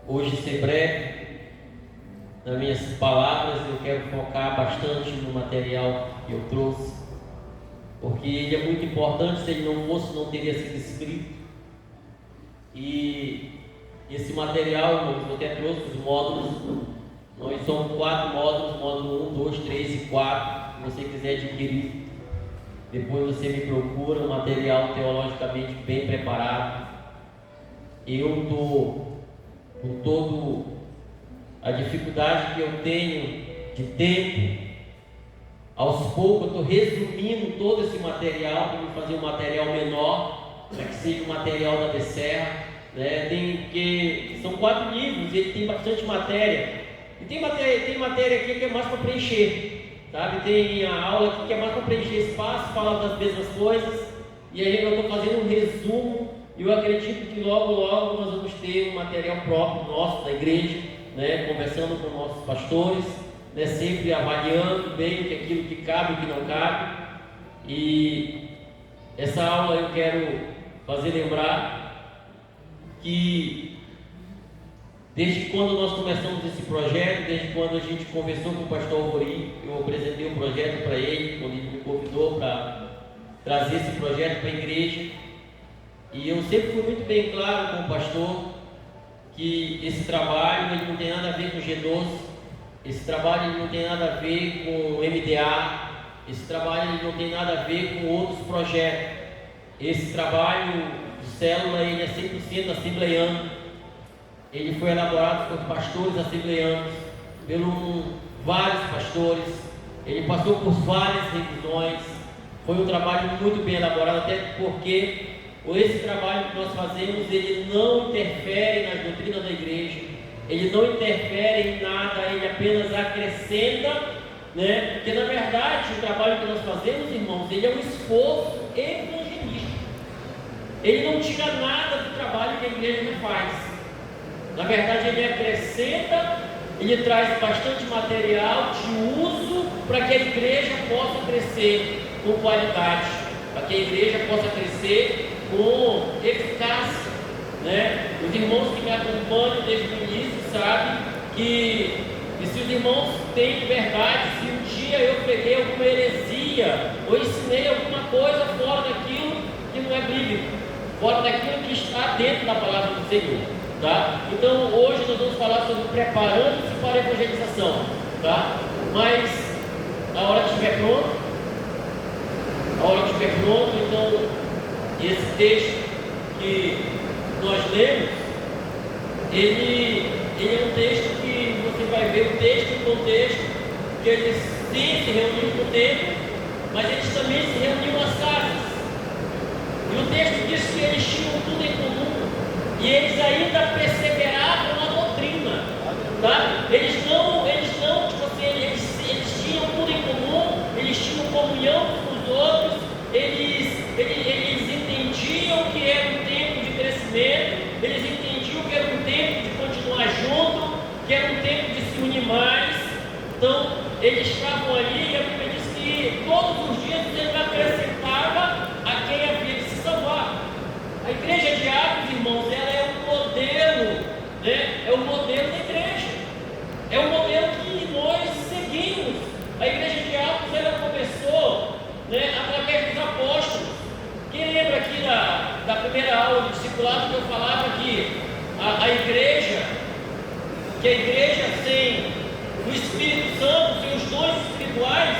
hoje ser breve nas minhas palavras. Eu quero focar bastante no material que eu trouxe, porque ele é muito importante. Se ele não fosse, não teria sido escrito. E esse material, eu até trouxe os módulos. Nós somos 4 módulos: módulo 1, 2, 3 e 4. Se você quiser adquirir, depois você me procura. Um material teologicamente bem preparado. Eu estou com toda a dificuldade que eu tenho de tempo. Aos poucos eu estou resumindo todo esse material para me fazer um material menor, para que seja um material da Becerra, né? São 4 livros, ele tem bastante matéria. E tem matéria aqui que é mais para preencher, sabe? Tem a aula aqui que é mais para preencher espaço, fala das mesmas coisas. E aí eu estou fazendo um resumo. E eu acredito que logo nós vamos ter um material próprio nosso, da igreja, né? Conversando com nossos pastores, né? Sempre avaliando bem aquilo que cabe e o que não cabe. E essa aula eu quero fazer lembrar que desde quando nós começamos esse projeto, desde quando a gente conversou com o pastor Alvori, eu apresentei o projeto para ele, quando ele me convidou para trazer esse projeto para a igreja. E eu sempre fui muito bem claro com o pastor que esse trabalho ele não tem nada a ver com G12, esse trabalho ele não tem nada a ver com MDA, esse trabalho ele não tem nada a ver com outros projetos. Esse trabalho de célula ele é 100% assembleiano. Ele foi elaborado por pastores assembleianos, por vários pastores. Ele passou por várias revisões. Foi um trabalho muito bem elaborado, até porque esse trabalho que nós fazemos, ele não interfere nas doutrinas da igreja, ele não interfere em nada, ele apenas acrescenta, né? Porque na verdade o trabalho que nós fazemos, irmãos, ele é um esforço evangelístico. Ele não tira nada do trabalho que a igreja faz. Na verdade ele acrescenta, ele traz bastante material de uso para que a igreja possa crescer com qualidade, para que a igreja possa crescer com eficácia, né? Os irmãos que me acompanham desde o início sabem que se os irmãos têm verdade, se um dia eu peguei alguma heresia ou ensinei alguma coisa fora daquilo que não é bíblico, fora daquilo que está dentro da palavra do Senhor, tá? Então hoje nós vamos falar sobre preparando-se para a evangelização, tá? Mas a hora que estiver pronto, então esse texto que nós lemos, ele é um texto que você vai ver o texto e o contexto, que eles sim se reuniram no templo, mas eles também se reuniam nas casas. E o texto diz que eles tinham tudo em comum, e eles ainda perseveravam na doutrina, tá? Eles tinham tudo em comum, eles tinham comunhão com os outros, eles entendiam que era um tempo de crescimento, eles entendiam que era um tempo de continuar junto, que era um tempo de se unir mais. Então, eles estavam ali e a Bíblia diz que todos os dias ele acrescentava a quem havia de se salvar. A igreja de Atos, irmãos, ela é um modelo, né? É o modelo da igreja, é o modelo que nós seguimos. A igreja de Atos, ela começou, né, através dos apóstolos. Quem lembra aqui da primeira aula do discipulado que eu falava que a igreja sem o Espírito Santo, sem os dons espirituais,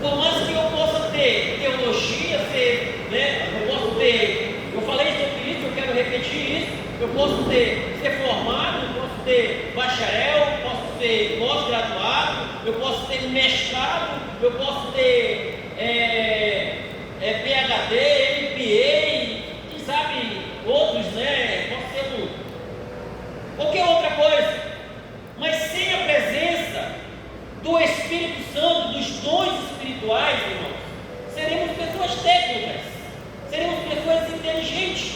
por mais que eu possa ter teologia, eu falei sobre isso, eu quero repetir isso, eu posso ser formado, eu posso ter bacharel, eu posso ser pós-graduado, eu posso ter mestrado, eu posso ter PhD, MBA, quem sabe outros, né? Posso ser qualquer outra coisa, mas sem a presença do Espírito Santo, dos dons espirituais, irmãos, seremos pessoas técnicas, seremos pessoas inteligentes.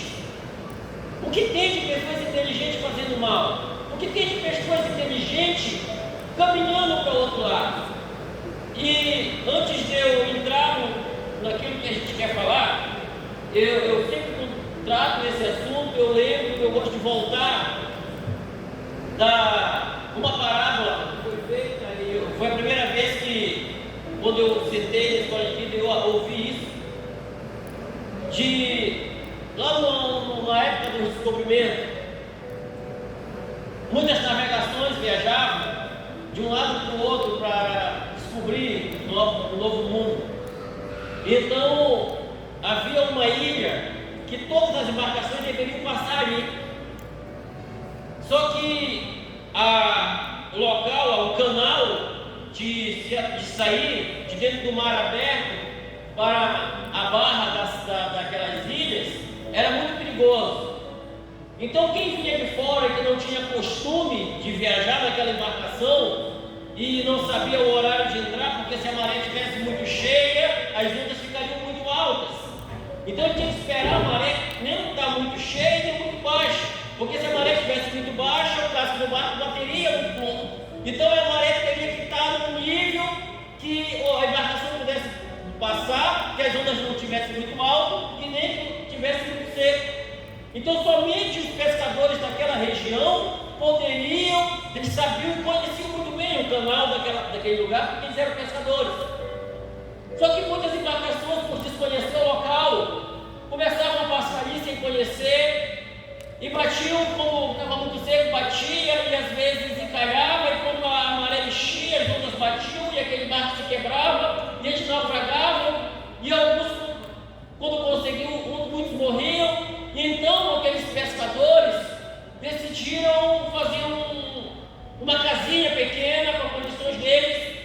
O que tem de pessoas inteligentes fazendo mal? O que tem de pessoas inteligentes caminhando para o outro lado? E antes de eu entrar naquilo que a gente quer falar, eu sempre trato esse assunto, eu lembro, eu gosto de voltar uma parábola que foi feita, e foi a primeira vez que, quando eu sentei na escola de vida, eu ouvi isso, lá na época do descobrimento, muitas navegações viajavam de um lado para o outro para descobrir o novo mundo. Então, havia uma ilha que todas as embarcações deveriam passar ali. Só que o local, o canal de sair de dentro do mar aberto para a barra daquelas ilhas era muito perigoso. Então, quem vinha de fora e que não tinha costume de viajar naquela embarcação e não sabia o horário de entrar, porque se a maré estivesse muito cheia, as ondas ficariam muito altas. Então ele tinha que esperar a maré nem estar muito cheia nem muito baixa, porque se a maré estivesse muito baixa, o casco do barco bateria no fundo. Então a maré teria que estar no nível que a embarcação pudesse passar, que as ondas não estivessem muito altas e nem que estivesse muito seco. Então somente os pescadores daquela região poderiam, eles sabiam e conheciam muito bem o canal daquele lugar, porque eles eram pescadores. Só que muitas embarcações, por desconhecer o local, começavam a passar ali sem conhecer, e batiam, como estava muito seco, batia, e às vezes encalhava, e quando a maré enchia, as ondas batiam, e aquele barco se quebrava, e eles naufragavam, e alguns, quando conseguiam, muitos morriam. E então aqueles pescadores decidiram fazer uma casinha pequena para condições deles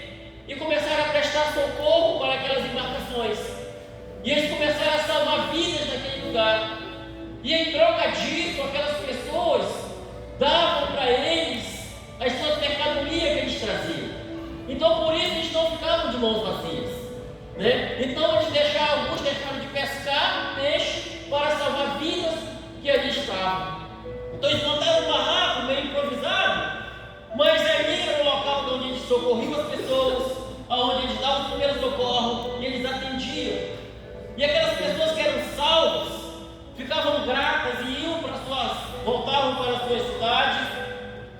e começaram a prestar socorro para aquelas embarcações. E eles começaram a salvar vidas naquele lugar. E em troca disso, aquelas pessoas davam para eles as suas mercadorias que eles traziam. Então por isso eles não ficavam de mãos vazias, né? Então alguns deixaram de pescar peixe para salvar vidas que ali estavam. Então eles montaram um barraco meio improvisado, mas ali era o local onde eles socorriam as pessoas, onde eles davam o primeiro socorro e eles atendiam. E aquelas pessoas que eram salvas ficavam gratas e voltavam para as suas cidades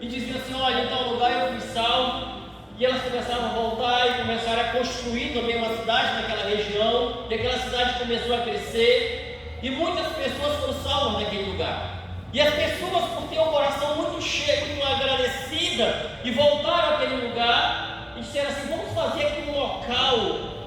e diziam assim: olha, em tal lugar eu fui salvo. E elas começaram a voltar e começaram a construir também uma cidade naquela região, e aquela cidade começou a crescer, e muitas pessoas foram salvas naquele lugar. E as pessoas, por ter um coração muito cheio, muito agradecida, e voltaram àquele lugar e disseram assim: vamos fazer aqui um local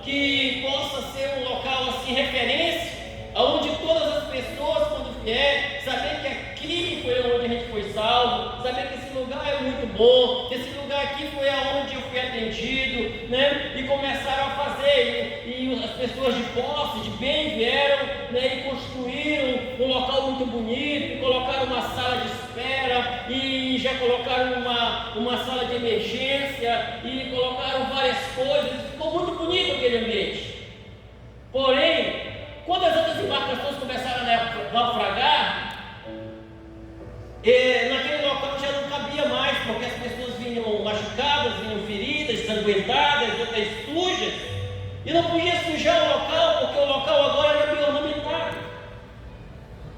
que possa ser um local assim, referência, onde todas as pessoas, quando vier, saber que aqui foi onde a gente foi salvo, saber que esse lugar é muito bom, que esse lugar aqui foi aonde eu fui atendido, né? E começaram a fazer, e as pessoas de posse, de bem vieram, né? E construíram um local muito bonito, e colocaram uma sala de espera, e já colocaram uma sala de emergência, e colocaram várias coisas. Ficou muito bonito aquele ambiente. Porém, quando as outras embarcações começaram a naufragar, naquele local já não cabia mais, porque as pessoas vinham machucadas, vinham feridas, ensanguentadas, outras sujas, e não podia sujar o local, porque o local agora era bem ornamentado,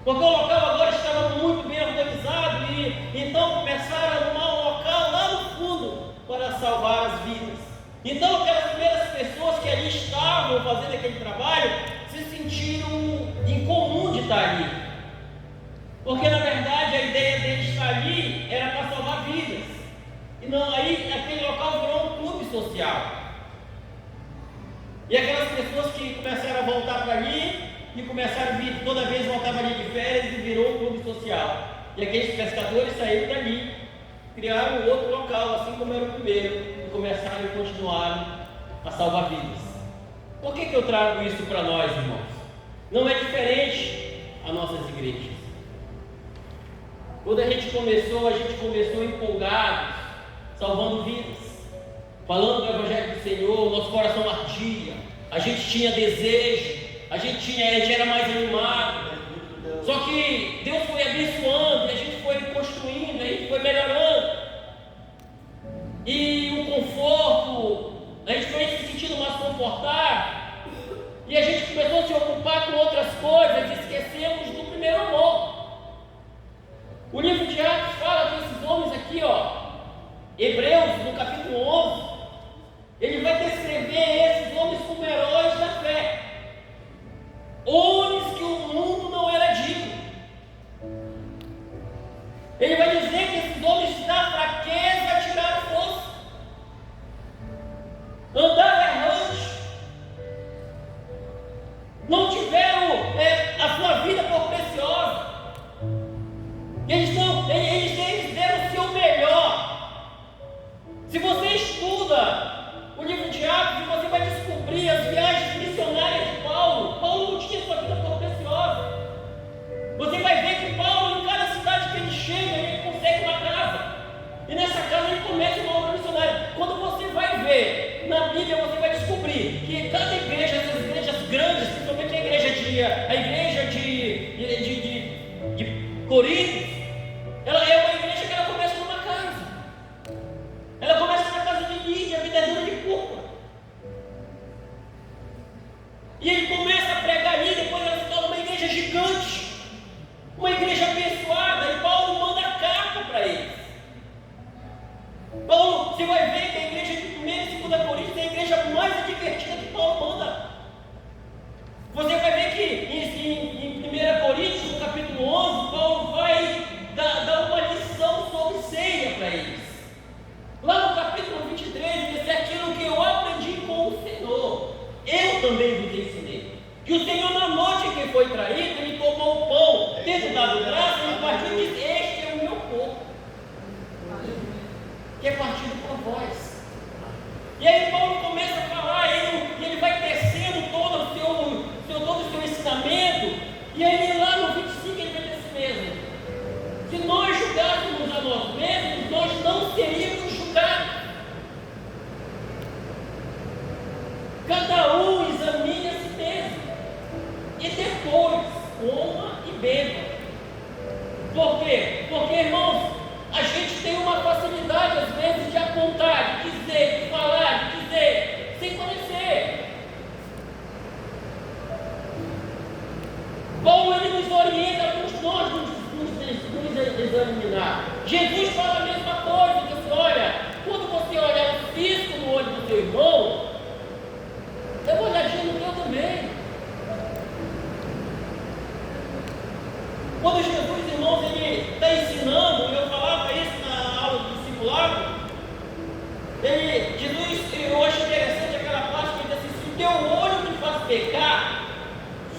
porque o local agora estava muito bem organizado, e então começaram a arrumar um local lá no fundo para salvar as vidas. Então aquelas primeiras pessoas que ali estavam fazendo aquele trabalho se sentiram incomum de estar ali, porque na verdade a ideia deles estar ali era para salvar vidas, e não, aí aquele local virou um clube social, e aquelas pessoas que começaram a voltar para ali, e começaram a vir, toda vez voltavam ali de férias, e virou um clube social, e aqueles pescadores saíram dali, criaram outro local, assim como era o primeiro, e começaram e continuaram a salvar vidas. Por que eu trago isso para nós, irmãos? Não é diferente as nossas igrejas. Quando a gente começou empolgados, salvando vidas, falando do Evangelho do Senhor, nosso coração ardia, a gente tinha desejo, a gente era mais animado. Só que Deus foi abençoando, e a gente foi construindo, a gente foi melhorando. E o conforto, a gente foi se sentindo mais confortável, e a gente começou a se ocupar com outras coisas e esquecemos do primeiro amor. O livro de Atos fala desses homens aqui, Hebreus, no capítulo 11, ele vai descrever esses homens como heróis da fé, homens que o mundo não era digno. Ele vai dizer que esses homens da fraqueza tiraram força, andaram errantes, não tiveram a sua vida por preciosa. Eles deram o seu melhor. Se você estuda o livro de Atos, você vai descobrir as viagens missionárias de Paulo. Paulo não tinha sua vida por preciosa. Você vai ver que Paulo, em cada cidade que ele chega, ele consegue uma casa. E nessa casa ele começa uma obra missionária. Quando você vai ver na Bíblia, você vai descobrir que cada igreja, essas igrejas grandes, principalmente a igreja de Corinto, ela é uma igreja que ela começa numa casa. Ela começa na casa de Lídia, a vendedora de púrpura. E ele começa a pregar ali, depois ela se torna uma igreja gigante, uma igreja abençoada, e Paulo manda carta para eles. Paulo, você vai ver que a igreja de 1 e 2 Coríntios é a igreja mais advertida que Paulo manda. Você vai ver que em 1 Coríntios, no capítulo 11, Paulo vai dar uma lição sobre ceia para eles. Lá no capítulo 23, ele diz: aquilo que eu aprendi com o Senhor, eu também vos ensinei. Que o Senhor, na noite em que foi traído, ele tomou o pão, tendo dado graça, ele partiu e disse: este é o meu corpo, que é partido por vós. E aí Paulo começa a falar, ele vai tecendo todo o seu ensinamento, e aí lá no 25 ele vai dizer assim mesmo: se nós julgássemos a nós mesmos, nós não seríamos julgados. Cada um examine a si mesmo, e depois coma e beba. Por quê? Porque, irmãos, a gente tem uma facilidade às vezes de apontar, de dizer, de falar, de dizer, sem conhecer. Paulo, ele nos orienta a nós nos examinar. Jesus fala a mesma coisa, ele diz: olha, quando você olhar o cisco no olho do seu irmão, dê uma olhadinha no teu também. Quando Jesus, irmãos, ele está ensinando, eu falava isso na aula do discipulado, Jesus, eu acho interessante aquela parte que ele diz assim: se o teu olho te faz pecar,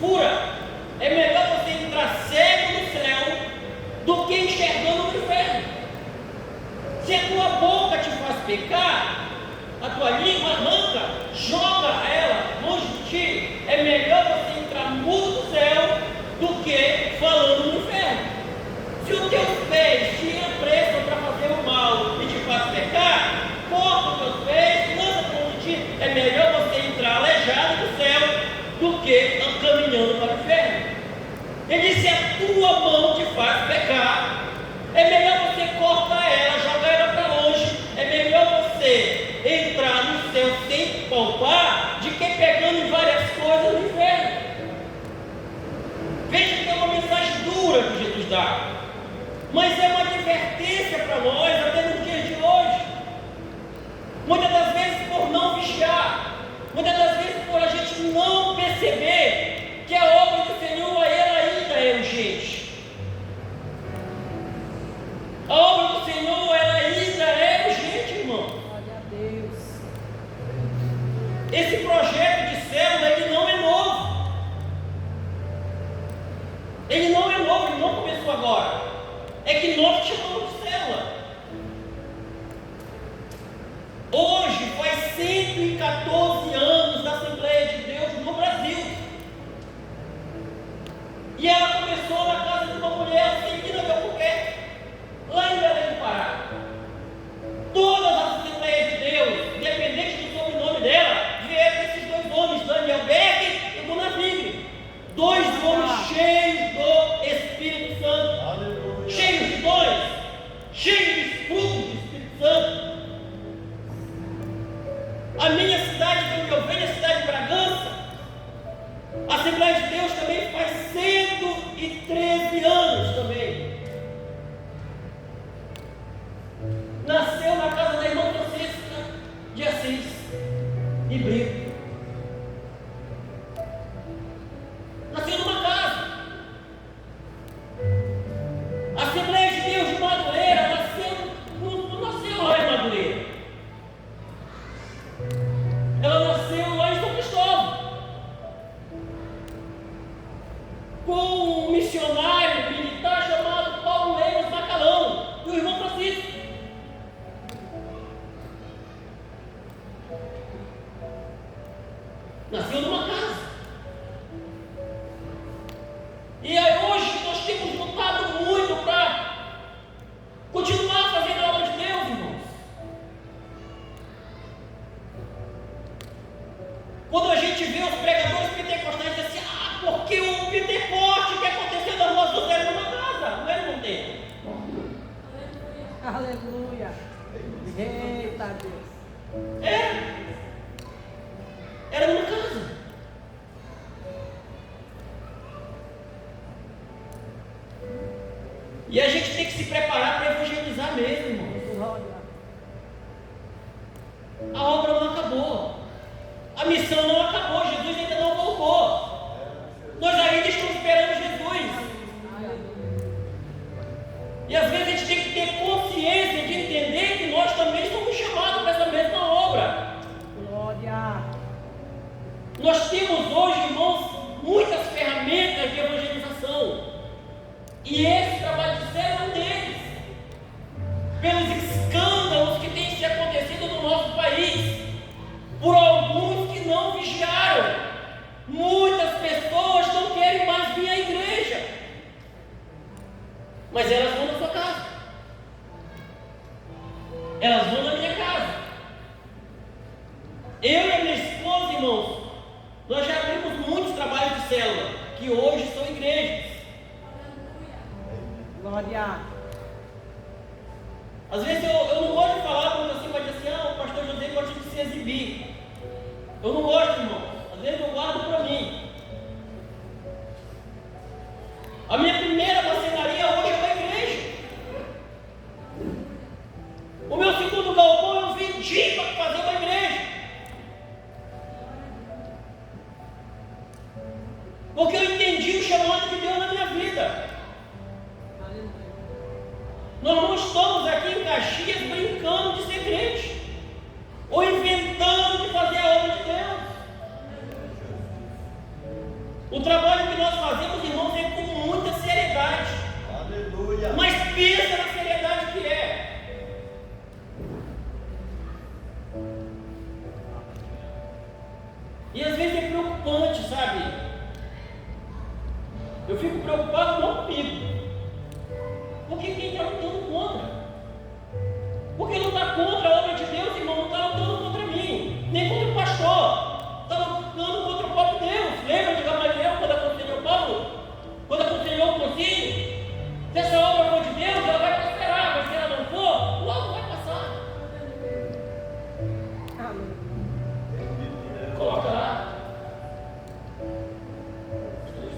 fura. É melhor você entrar cego no céu do que enxergando no inferno. Se a tua boca te faz pecar, a tua língua arranca, joga ela longe de ti. É melhor você entrar mudo no céu do que falando no inferno. Se os teus pés te apressam para fazer o mal e te faz pecar, corta os teus pés, lança para longe de ti. É melhor você entrar aleijado no céu do que caminhando para o inferno. Ele disse: a tua mão te faz pecar, é melhor você cortar ela, jogar ela para longe. É melhor você entrar no céu sem poupar, de que pegando em várias coisas no inferno. Veja que é uma mensagem dura que Jesus dá, mas é uma advertência para nós até nos dias de hoje. Muitas das vezes por não vigiar, muitas das vezes por a gente não perceber que a obra do Senhor ela ainda é urgente. A obra do Senhor ela ainda é urgente, irmão. Glória a Deus. Esse projeto de célula ele não é novo. Ele não é novo, ele não começou agora. É que nós chamamos de célula. Hoje faz 114 anos da Assembleia de Deus no Brasil. E ela começou na casa de uma mulher, Celina de Albuquerque, lá em Belém do Pará. Todas as Assembleias de Deus, independente do sobrenome dela, vieram desses dois homens, Daniel Beck e Dona Vivi. Dois homens cheios do Espírito Santo. Aleluia. Cheios de dons, cheios de frutos do Espírito Santo. A minha cidade, de onde eu venho, a cidade de Bragança, a Assembleia de Deus também faz 113 anos também. Nasceu na casa e briga. Nasceu numa casa. A Assembleia de Deus de Madureira não nasceu lá em Madureira. Ela nasceu lá em São Cristóvão, com um missionário militar chamado Paulo Lemos Macalão e o irmão Francisco. Nasceu numa casa. E aí hoje nós temos lutado muito para continuar fazendo a obra de Deus, irmãos. Quando a gente vê os pregadores pentecostais dizem assim, porque o Pentecoste que aconteceu na rua do era numa casa, não era num templo. Aleluia. Eita Deus. Era numa casa. E a gente tem que se preparar para evangelizar mesmo, irmãos. A obra não acabou. A missão não acabou. Jesus ainda não voltou. Nós ainda estamos esperando Jesus. E às vezes a gente tem que ter consciência de entender que nós também somos chamados para essa mesma obra. Glória. Nós temos hoje, irmãos, muitas ferramentas de evangelização. E esse trabalho de célula é um deles. Pelos escândalos que têm se acontecido no nosso país, por alguns que não vigiaram. Muitas pessoas não querem mais vir à igreja, mas elas vão na sua casa. Elas vão na minha casa. Eu e a minha esposa, irmãos, nós já abrimos muitos trabalhos de célula, que hoje são igrejas. Glória. Às vezes eu não gosto de falar muito assim, mas assim, o pastor José gosta de se exibir. Eu não gosto, irmão. Às vezes eu guardo para mim. A minha primeira marcenaria hoje é uma igreja. O meu segundo galpão eu vendi para fazer uma igreja. Porque eu entendi o chamado de Deus na minha vida. Nós não estamos aqui em Caxias brincando de ser crente, ou inventando de fazer a obra de Deus. O trabalho que nós fazemos, irmãos, é com muita seriedade. Aleluia. Mas pensa na seriedade que é. E às vezes é preocupante, sabe? Eu fico preocupado não comigo. Porque quem está lutando contra? Porque lutar contra a obra de Deus, irmão, não está lutando contra mim, nem contra o pastor, está lutando contra o próprio Deus. Lembra de Gamaliel quando aconselhou Paulo? Quando aconselhou o concílio? Se essa obra for de Deus, ela vai prosperar, mas se ela não for, logo vai passar. Coloca lá.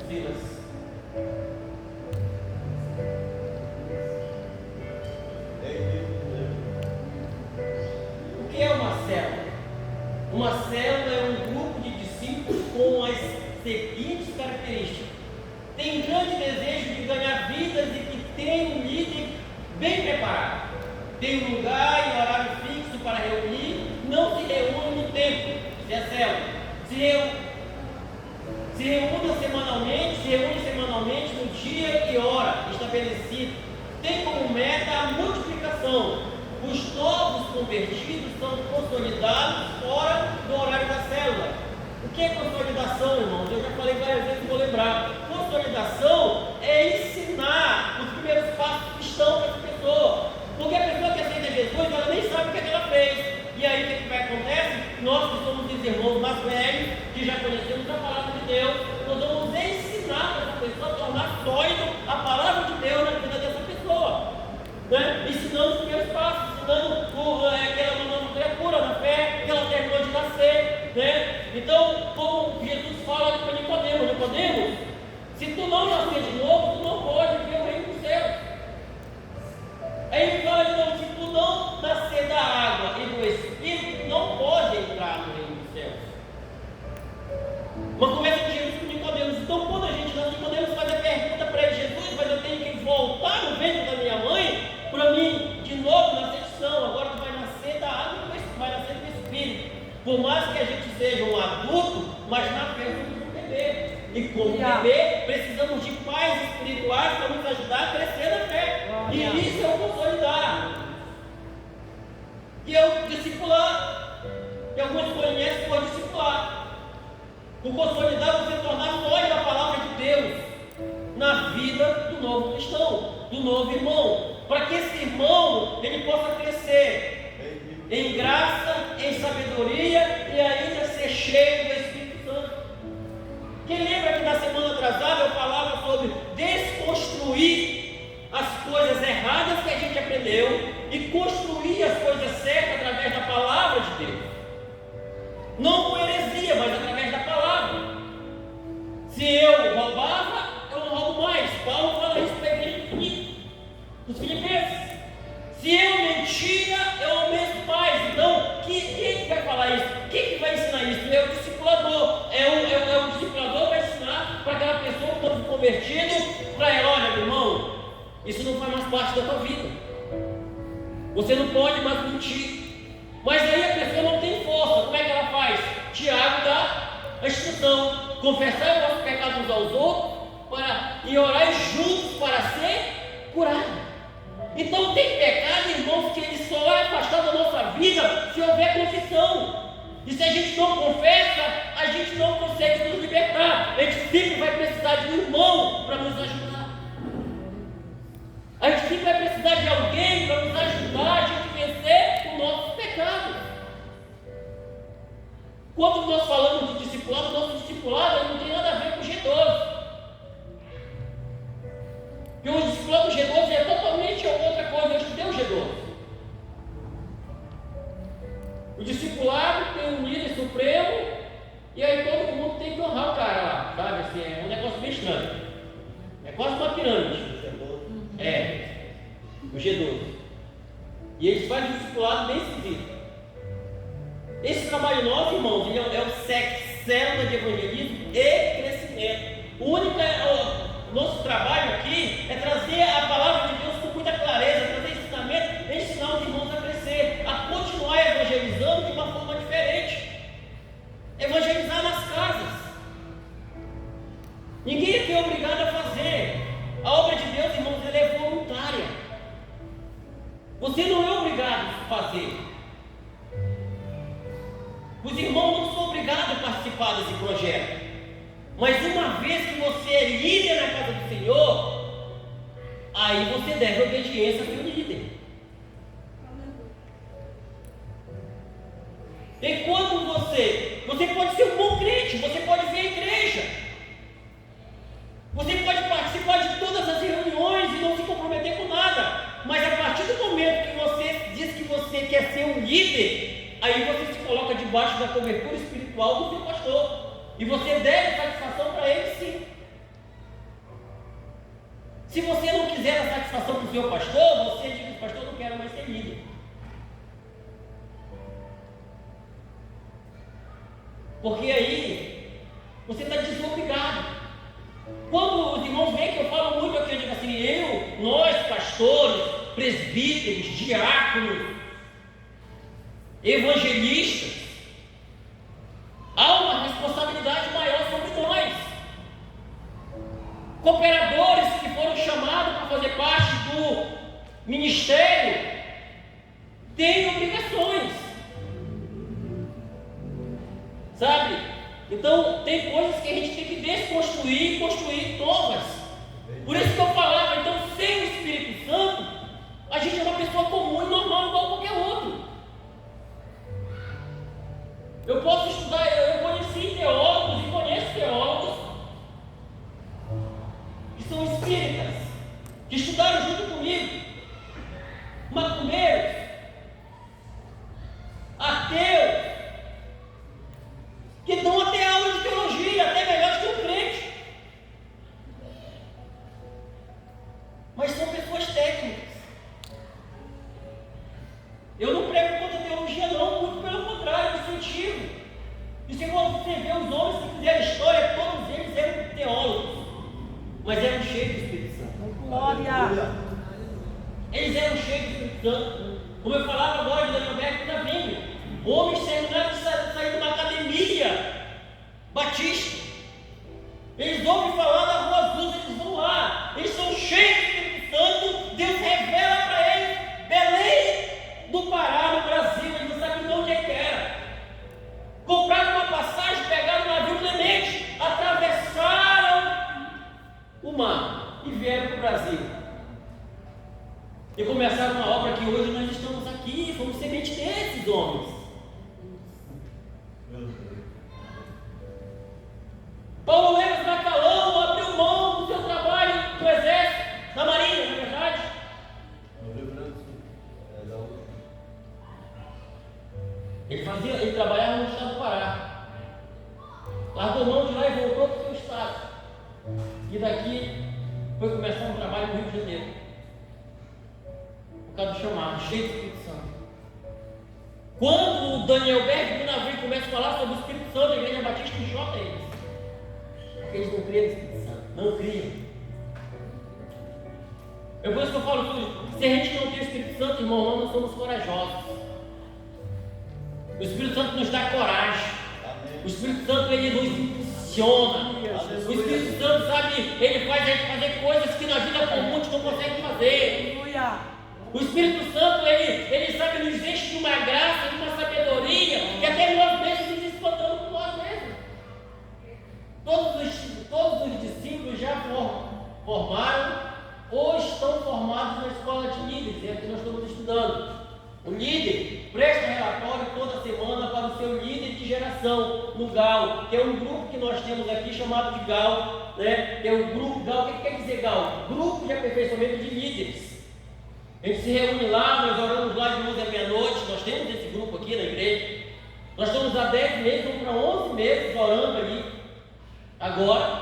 Silas. O que é uma célula? Uma célula é um grupo de discípulos com as seguintes características: tem grande desejo de ganhar vidas e que tem um líder bem preparado, tem um lugar e horário fixo para reunir, não se reúne no templo, isso é célula, se reúne semanalmente no dia e hora estabelecido, tem como meta a multiplicação. Os novos convertidos são consolidados fora do horário da célula. O que é consolidação, irmãos? Eu já falei várias vezes, vou lembrar. Consolidação é ensinar os primeiros passos cristãos para essa pessoa. Porque a pessoa que aceita Jesus, ela nem sabe o que ela fez. E aí o que vai acontecer? Nós que somos os irmãos mais velhos, que já conhecemos a palavra de Deus, nós vamos ensinar para essa pessoa a tornar sólido a palavra de Deus na vida dessa pessoa. Né? Ensinando os primeiros passos, ensinando que ela não é pura na fé, que ela terminou de nascer. Né? Então, como Jesus fala para Nicodemos, se tu não nascer de novo, tu não pode ver o reino dos céus. Aí ele fala de novo, se tu não nascer da água e do Espírito, tu não pode entrar no reino dos céus. discipular. E alguns conhecem por discipular. Por consolidar você tornar sólido a palavra de Deus na vida do novo cristão, do novo irmão, para que esse irmão ele possa crescer em graça, em sabedoria e ainda ser cheio do Espírito Santo. Quem lembra que na semana atrasada eu falava sobre desconstruir as coisas erradas que a gente aprendeu e construir as coisas certas através da palavra de Deus? Não com heresia, mas através da palavra. Se eu roubava, eu não roubo mais. Paulo fala isso para a igreja dos Filipenses. Se eu mentia, eu não mento mais. Então, quem vai falar isso? Quem vai ensinar isso? É o discipulador. É o discipulador que vai ensinar para aquela pessoa que está convertido, para ela: olha, meu irmão, isso não faz mais parte da tua vida. Você não pode mais mentir. Mas aí a pessoa não tem força. Como é que ela faz? Tiago dá a instrução: confessar os nossos pecados uns aos outros e orar juntos para ser curado. Então tem pecado, irmãos, que ele só é afastado da nossa vida se houver confissão. E se a gente não confessa, a gente não consegue nos libertar. A gente sempre vai precisar de um irmão para nos ajudar. A gente sempre vai precisar de alguém para nos ajudar a gente vencer os nossos pecados. Quando nós falamos de discipulado, nosso discipulado não tem nada a ver com G12. Porque o discipulado G12 é totalmente outra coisa. Eu estudei o G12. O discipulado tem um líder supremo e aí todo mundo tem que honrar o cara lá, sabe? Assim, é um negócio bem estranho. É quase uma pirâmide. É, o G12. E eles fazem um discipulado bem esquisito. Esse trabalho nosso, irmãos, ele é o célula de evangelismo e crescimento. O nosso trabalho aqui é trazer a palavra de Deus com muita clareza, trazer ensinamento, ensinar os irmãos a crescer, a continuar evangelizando de uma forma diferente. Evangelizar nas casas. Ninguém aqui é obrigado a fazer. A obra de Deus, irmãos, ela é voluntária. Você não é obrigado a fazer. Os irmãos não são obrigados a participar desse projeto. Mas uma vez que você é líder na casa do Senhor, aí você deve obediência ao seu líder. Enquanto você pode ser um bom crente, você pode vir à igreja, você pode participar de todas as reuniões e não se comprometer com nada, mas a partir do momento que você diz que você quer ser um líder, aí você se coloca debaixo da cobertura espiritual do seu pastor. E você deve satisfação para ele, sim. Se você não quiser a satisfação para o seu pastor, você diz: pastor, eu não quero mais ser líder. Porque aí você está desobrigado. Quando os irmãos veem que eu falo muito aqui, eu digo assim: nós pastores, presbíteros, diáconos, evangelistas, há uma responsabilidade maior sobre nós. Cooperadores que foram chamados para fazer parte do ministério têm obrigações, sabe? Então tem coisas que a gente tem que desconstruir e construir novas. Por isso que eu falava, então, sem o Espírito Santo, a gente é uma pessoa comum e normal igual qualquer outro. Eu posso estudar, eu conheci teólogos e conheço teólogos que são espíritas, que estudaram junto comigo, macumbeiros, ateus, que dão até aula de teologia, até melhor que um crente, mas são pessoas técnicas. Eu não prego contra a teologia, não, muito pelo contrário, eu incentivo. E se você vê os homens que fizeram história, todos eles eram teólogos, mas eram cheios do Espírito Santo. Glória! Eles eram cheios do Espírito Santo. Como eu falava agora de Daniel Beck da Bíblia, homens terminaram de sair de uma academia batista. Eles ouvem falar da Rua Azul, eles vão lá, eles são cheios do Espírito Santo. Deus revela para eles Belém do Pará, no Brasil. Eles não sabem obra que hoje nós estamos aqui, fomos semente desses homens. Paulo Lemos Macalão abriu mão do seu trabalho do exército, da marinha, na verdade. Ele trabalhava no estado do Pará. Largou mão de lá e voltou para o seu estado. E daqui foi começar um trabalho no Rio de Janeiro. Por causa do chamado, cheio do Espírito Santo. Quando o Daniel Berg do navio começa a falar sobre o Espírito Santo, a Igreja Batista enxota eles. Porque eles não criam no Espírito Santo. Não criam. É por isso que eu falo tudo. Se a gente não tem o Espírito Santo, irmão, nós somos corajosos. O Espírito Santo nos dá coragem. O Espírito Santo, ele nos impulsiona. O Espírito Santo, sabe, ele faz a gente fazer coisas que na vida comum a gente não consegue fazer. O Espírito Santo, ele sabe, nos enche de uma graça, de uma sabedoria, que até nós mesmos nos espantamos por nós mesmos. Todos os discípulos já formaram ou estão formados na escola de líderes, é o que nós estamos estudando. O líder presta relatório toda semana para o seu líder de geração no GAL, que é um grupo que nós temos aqui chamado de GAL, né? É o grupo GAL. O que quer dizer GAL? Grupo de aperfeiçoamento de líderes. A gente se reúne lá, nós oramos lá de 11 à meia-noite. Nós temos esse grupo aqui na igreja. Nós estamos há 10 meses, vamos para 11 meses orando ali. Agora,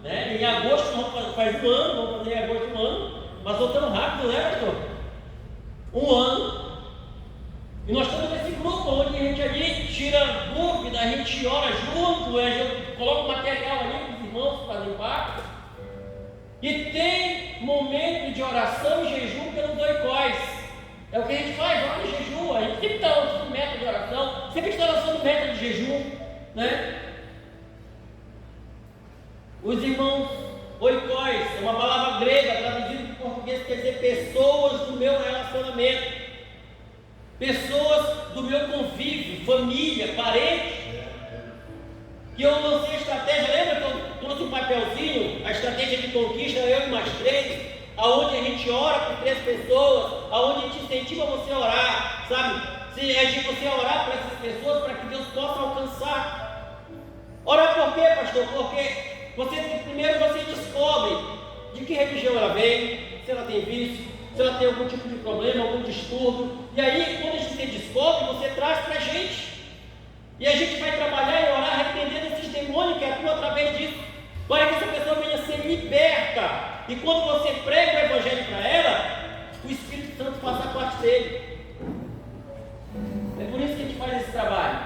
né? Em agosto, faz um ano, vamos fazer em agosto um ano. Passou tão rápido, né, pastor? Um ano. E nós estamos nesse grupo onde a gente ali tira dúvida, a gente ora junto, a gente coloca o material ali para os irmãos fazem parte. E tem momento de oração e jejum pelos oicóis. É o que a gente faz, ora em jejum. A gente sempre está lançando meta de oração, sempre está lançando meta de jejum, né? Os irmãos oikóis, é uma palavra grega, traduzida em português, quer dizer pessoas do meu relacionamento. Pessoas do meu convívio, família, parentes, que eu lancei a estratégia. Lembra que eu trouxe um papelzinho, a estratégia de conquista, eu e mais 3, aonde a gente ora por 3 pessoas, aonde a gente incentiva você a orar, sabe? Se é de você orar por essas pessoas para que Deus possa alcançar. Orar por quê, pastor? Porque primeiro você descobre de que religião ela vem, se ela tem vício, se ela tem algum tipo de problema, algum distúrbio. E aí, quando a gente descobre, você traz para a gente. E a gente vai trabalhar e orar, repreendendo esses demônios que atuam através disso, para que essa pessoa venha ser liberta. E quando você prega o Evangelho para ela, o Espírito Santo faça parte dele. É por isso que a gente faz esse trabalho.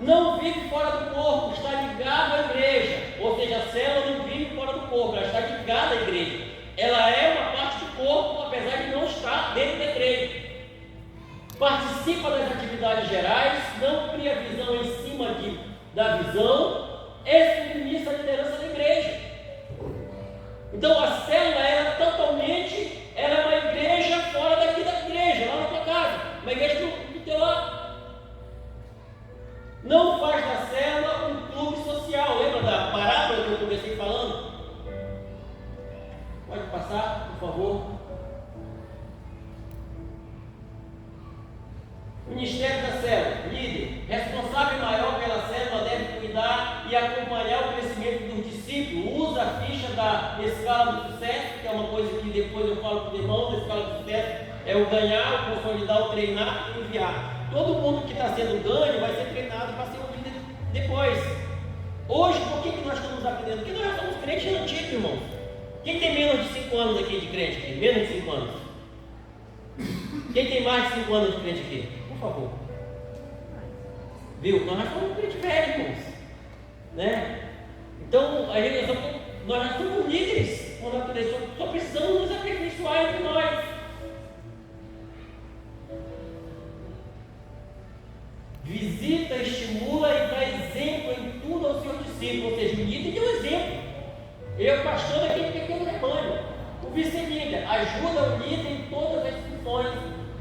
Não vive fora do corpo, está ligado à igreja. Ou seja, a célula não vive fora do corpo, ela está ligada à igreja. Ela é uma parte do corpo, apesar de não estar dentro da igreja. Participa das atividades gerais, não cria visão em cima da visão, experimenta a liderança da igreja. Então a célula, ela é uma igreja fora daqui da igreja, lá na tua casa, uma igreja do teu lado. Não faz da célula um clube social. Lembra da parábola que eu comecei falando? Pode passar, por favor. Ministério da célula, líder, responsável maior pela célula, deve cuidar e acompanhar o crescimento dos discípulos. Usa a ficha da escala do sucesso, que é uma coisa que depois eu falo para os irmãos. A escala do sucesso é o ganhar, o consolidar, o treinar e enviar. Todo mundo que está sendo ganho vai ser treinado para ser um líder depois. Hoje, por que nós estamos aprendendo? Porque nós já somos crentes antigos, irmãos. Quem tem menos de 5 anos aqui de crente? Aqui? Menos de 5 anos? Quem tem mais de 5 anos de crente aqui? Por favor. Viu? Nós já somos crente velho, irmãos. Né? Então, nós já somos líderes. Só precisamos nos aperfeiçoar entre nós. Visita, estimula e dá exemplo em tudo ao seu discípulo. Ou seja, o líder deu exemplo. Eu, pastor, daquele pequeno rebanho. O vice-líder ajuda o líder em todas as funções.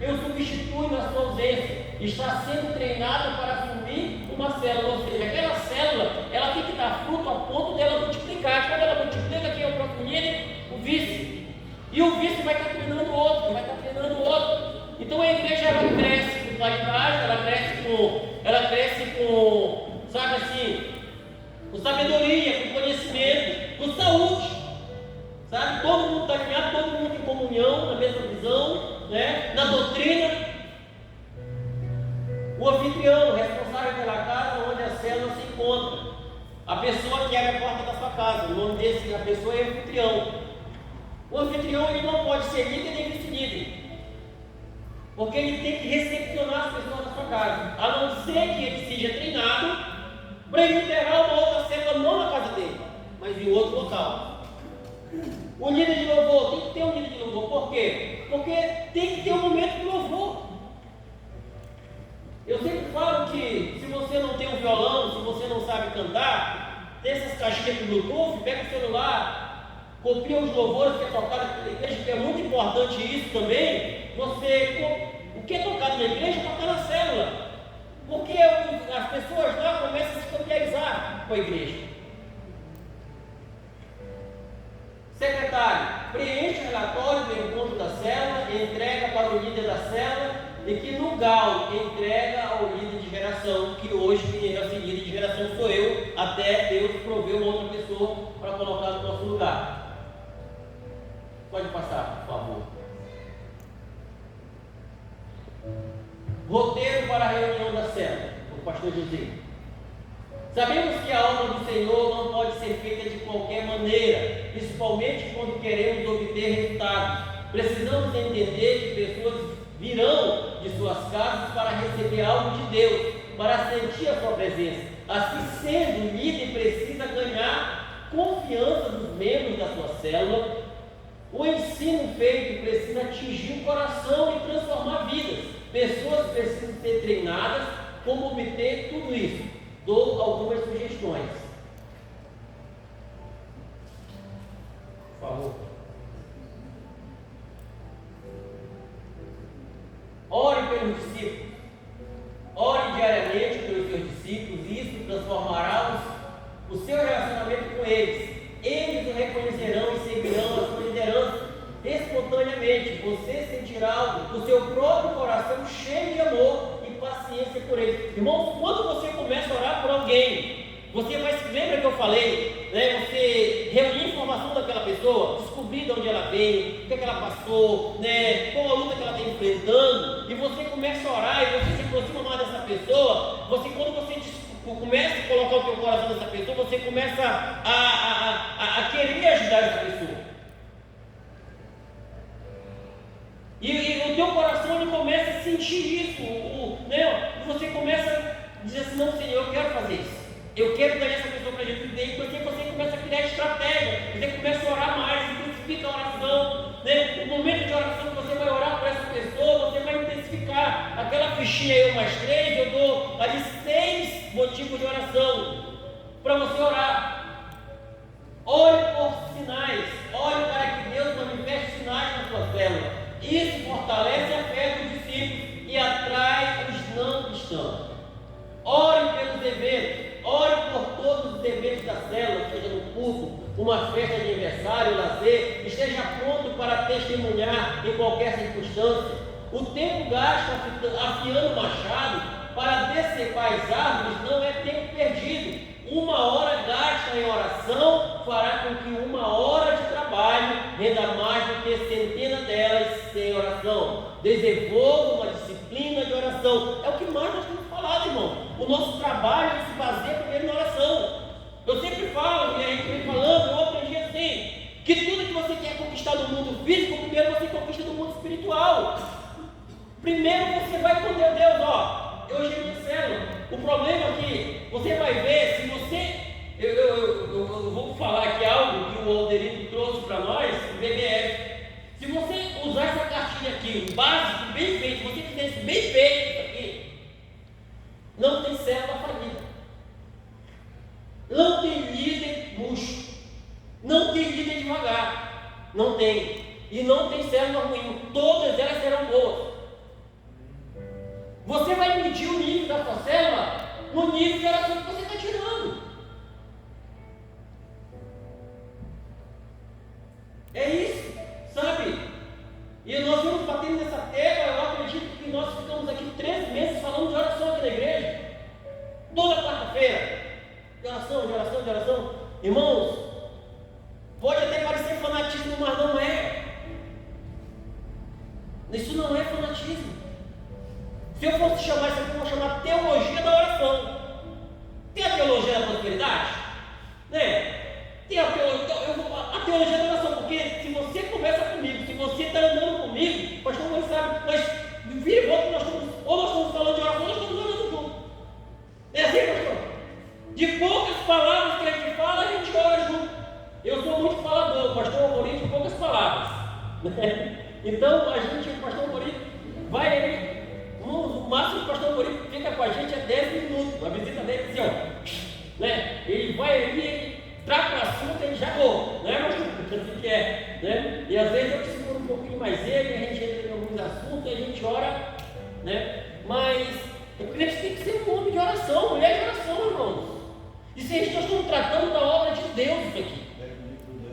Eu substituo na sua ausência. Está sendo treinado para assumir uma célula. Ou seja, aquela célula, ela tem que dar fruto a ponto dela multiplicar. Quando ela multiplica, quem é o próprio líder? O vice. E o vice vai estar treinando o outro, vai estar treinando o outro. Então a igreja ela cresce com qualidade, ela cresce com, sabe assim, com sabedoria, com conhecimento, com saúde, sabe? Todo mundo está alinhado, todo mundo em comunhão, na mesma visão, né? Na doutrina. O anfitrião, responsável pela casa onde a célula se encontra, a pessoa que abre a porta da sua casa, o nome desse, a pessoa é anfitrião. O anfitrião ele não pode ser líder nem vice-líder, porque ele tem que recepcionar as pessoas da sua casa, a não ser que ele seja treinado para ele liderar uma outra célula, não na casa dele, mas em outro local. O líder de louvor, tem que ter um líder de louvor, por quê? Porque tem que ter um momento de louvor. Eu sempre falo que se você não tem um violão, se você não sabe cantar, tem essas caixinhas do Bluetooth, pega o celular, copia os louvores que é tocado pela igreja, que é muito importante isso também. O que é tocado na igreja, toca na célula. Porque as pessoas lá começam a se familiarizar com a igreja. Secretário, preenche o relatório do encontro da célula, entrega para o líder da célula e que no GAL entrega ao líder de geração, que hoje esse líder de geração sou eu, até Deus prover uma outra pessoa para colocar no nosso lugar. Pode passar, por favor. Roteiro para a reunião da célula, o pastor José. Sabemos que a obra do Senhor não pode ser feita de qualquer maneira, principalmente quando queremos obter resultados. Precisamos entender que pessoas virão de suas casas para receber algo de Deus, para sentir a sua presença. Assim sendo, o líder precisa ganhar confiança dos membros da sua célula. O ensino feito precisa atingir o coração e transformar vidas. Pessoas precisam ser treinadas como obter tudo isso. Dou algumas sugestões. Por favor. Ore pelos discípulos. Ore diariamente pelos seus discípulos. Isso transformará o seu relacionamento com eles. Eles o reconhecerão e seguirão a sua liderança espontaneamente. Você sentirá o seu próprio coração cheio de amor e paciência por eles. Irmãos, quando você começa a orar por alguém, você vai se lembra que eu falei, né? Você reunir informação daquela pessoa, descobrir de onde ela veio, o que ela passou, né? Qual a luta que ela está enfrentando, e você começa a orar e você se aproxima mais dessa pessoa. Quando você começa a colocar o teu coração nessa pessoa, você começa a querer ajudar essa pessoa. E o teu coração ele começa a sentir isso, né? Você começa a dizer assim: não, Senhor, eu quero fazer isso. Eu quero dar essa pessoa para Jesus. E porque você começa a criar estratégia, você começa a orar mais, intensifica a oração, né? No momento de oração que você vai orar por essa pessoa, você vai intensificar aquela fichinha aí, 1 mais 3, eu dou ali 6 motivos de oração para você orar. Ore por sinais, ore para que Deus manifeste sinais na sua célula. Isso fortalece a fé dos discípulos e atrai os não cristãos. Ore pelos eventos. Ore por todos os eventos da célula, seja no culto, uma festa de aniversário, lazer. Esteja pronto para testemunhar em qualquer circunstância. O tempo gasto afiando o machado para decepar as árvores não é tempo perdido. 1 hora gasta em oração fará com que 1 hora de trabalho renda mais do que centenas delas sem oração. Desenvolva uma disciplina de oração. É o que mais nós temos falado, irmão. O nosso trabalho se baseia primeiro na oração. Eu sempre falo, e a gente vem falando, eu aprendi assim, que tudo que você quer conquistar no mundo físico, primeiro você conquista no mundo espiritual. Primeiro você vai com Deus, hoje é minha célula. O problema é que você vai ver, se você, eu vou falar aqui algo que o Alderino trouxe para nós, o BBF. Se você usar essa cartinha aqui, o básico, bem feito, se você fizer isso bem feito, isso aqui, não tem célula falida. Não tem líder murcho. Não tem líder devagar. Não tem. E não tem célula ruim. Todas elas serão boas. Você vai medir o nível da sua célula no nível de oração que você está tirando. É isso, sabe? E nós vamos batendo nessa tecla, eu acredito Se eu fosse chamar isso aqui, eu vou chamar teologia da oração. Tem a teologia da prosperidade? Né? Tem a teologia da oração, porque se você conversa comigo, se você está andando comigo, pastor, nós sabe, nós vira e volta, nós estamos falando de oração, ou nós estamos orando junto. É assim, pastor? De poucas palavras que a gente fala, a gente ora junto. Eu sou muito falador, o pastor Amorim de poucas palavras. Então, o pastor Amorim vai ali, o máximo que o pastor Amorim fica com a gente é 10 minutos. A visita dele assim, ó, né? Ele vai ali, ele traga o assunto, ele já voa, né? Mas assim que é, né? E às vezes eu seguro um pouquinho mais ele, a gente entra em alguns assuntos, a gente ora, né? Mas eu creio que tem que ser um homem de oração, mulher de oração, irmãos. Isso aí, nós estamos tratando da obra de Deus isso aqui.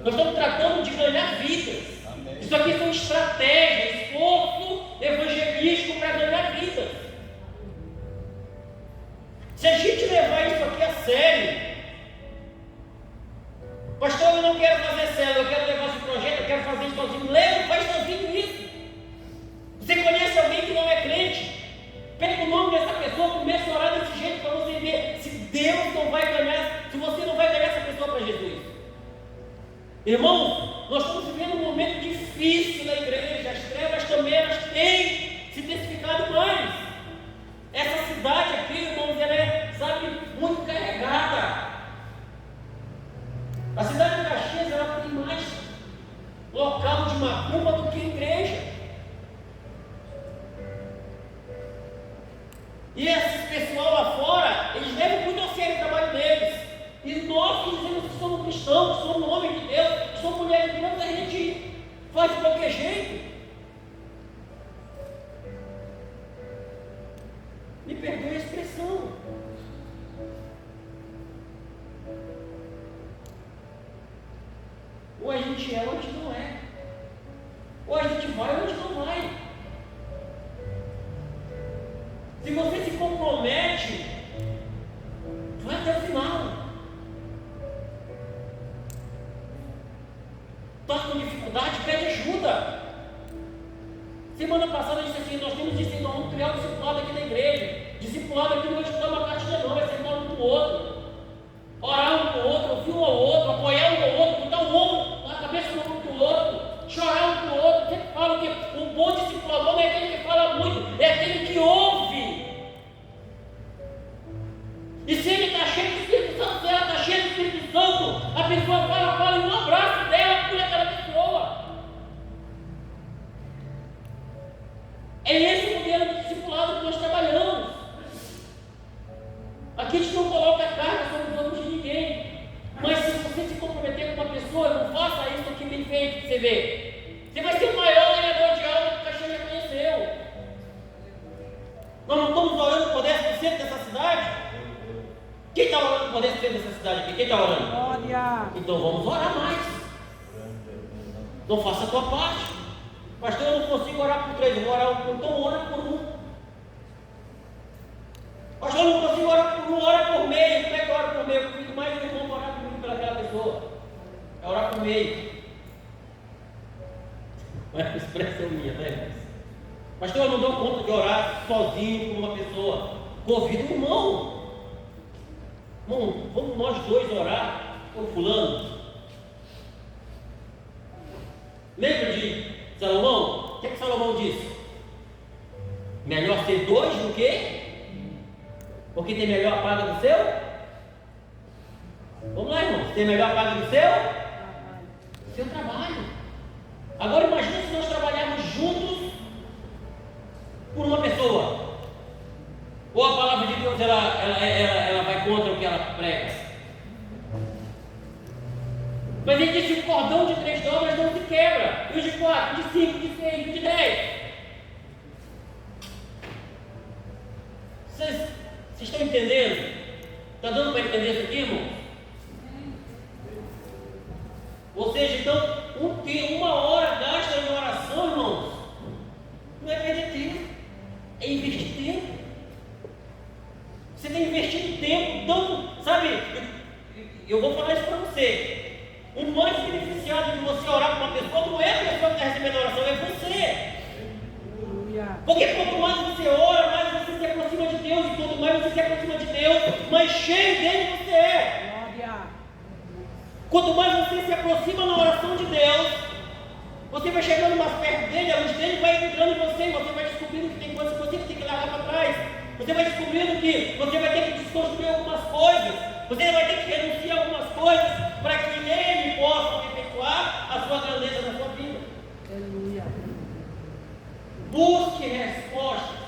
Nós estamos tratando de ganhar vidas. Isso aqui são estratégias, esforço evangelístico para ganhar vidas. Se a gente levar isso aqui a sério, pastor, eu não quero fazer célula, eu quero levar esse projeto, eu quero fazer isso sozinho. Faz sozinho isso. Você conhece alguém que não é crente? Pega o nome dessa pessoa, começa a orar desse jeito para você ver se Deus não vai ganhar, se você não vai ganhar essa pessoa para Jesus. Irmãos, nós estamos vivendo um momento difícil na igreja, as trevas também elas têm se intensificado mais. Essa cidade aqui, irmãos, ela é, sabe, muito carregada. A cidade de Caxias, ela tem mais local de macumba do que igreja. E esse pessoal lá fora, eles levam muito a sério o trabalho deles. E nós que dizemos que somos cristãos, que somos homens de Deus, que somos mulheres de Deus, a gente faz de qualquer jeito. Me perdoe a expressão. Ou a gente é ou a gente não é. Ou a gente vai ou a gente não vai. Se você se compromete, vai até o final. Está com dificuldade, pede ajuda. Semana passada eu disse assim, nós temos disse, nós vamos criar um discipulado aqui na igreja. Discipulado aqui não vai estudar uma cartilha não, vai sentar um com o outro. Orar um com o outro, ouvir um ao outro, apoiar um ao outro, botar o ombro na cabeça do um com o outro, chorar um com o outro. Sempre falo que um bom discipulador não é aquele que fala muito, é aquele que ouve. E se ele está cheio do Espírito Santo, se ela está cheia do Espírito Santo, a pessoa fala e um abraço dela por aquela pessoa. É esse o modelo de discipulado que nós trabalhamos. Aqui a gente não coloca a carga sobre os ombros de ninguém. Mas se você se comprometer com uma pessoa, não faça isso aqui bem feito que você vê. Você vai ser o maior ganhador de alma que o Caxias já conheceu. Nós não estamos orando por 10% dessa cidade? Quem está orando por 10% dessa cidade aqui? Quem está orando? Glória. Então vamos orar mais. Não faça a tua parte. Pastor, eu não consigo orar por 3, eu vou orar por um, então ora por um. Pastor, eu não consigo orar por um, ora por meio. Como é que eu oro por meio? Eu convido mais um irmão para orar comigo pelaquela pessoa. É orar por meio. É uma expressão minha, né? Pastor, eu não dou conta de orar sozinho por uma pessoa. Convido um irmão. Irmão, vamos nós dois orar por fulano. Lembra de Salomão? O que Salomão disse? Melhor ser dois do que? Porque tem melhor paga do seu? Vamos lá, irmãos. Tem melhor paga do seu? Seu trabalho. Agora imagine se nós trabalharmos juntos por uma pessoa. Ou a palavra de Deus ela vai contra o que ela prega. Mas ele disse: o cordão de 3 dobras não se quebra. E o de 4, de 5, de 6, de 10. Vocês estão entendendo? Está dando para entender isso aqui, irmão? Ou seja, então, uma hora gasta em oração, irmãos, não é perder tempo, é investir tempo. Você está investindo tempo, então, sabe, eu vou falar isso para você. O mais beneficiado de você orar para uma pessoa não é a pessoa que está recebendo a oração, é você. Porque quanto mais você ora, mais Deus, mais cheio dele você é. Glória. Quanto mais você se aproxima na oração de Deus, você vai chegando mais perto dele, a luz dele vai entrando em você, você vai descobrindo que tem coisas que você tem que largar para trás. Você vai descobrindo que você vai ter que desconstruir algumas coisas, você vai ter que renunciar a algumas coisas para que ele possa efetuar a sua grandeza na sua vida. Aleluia. Busque respostas.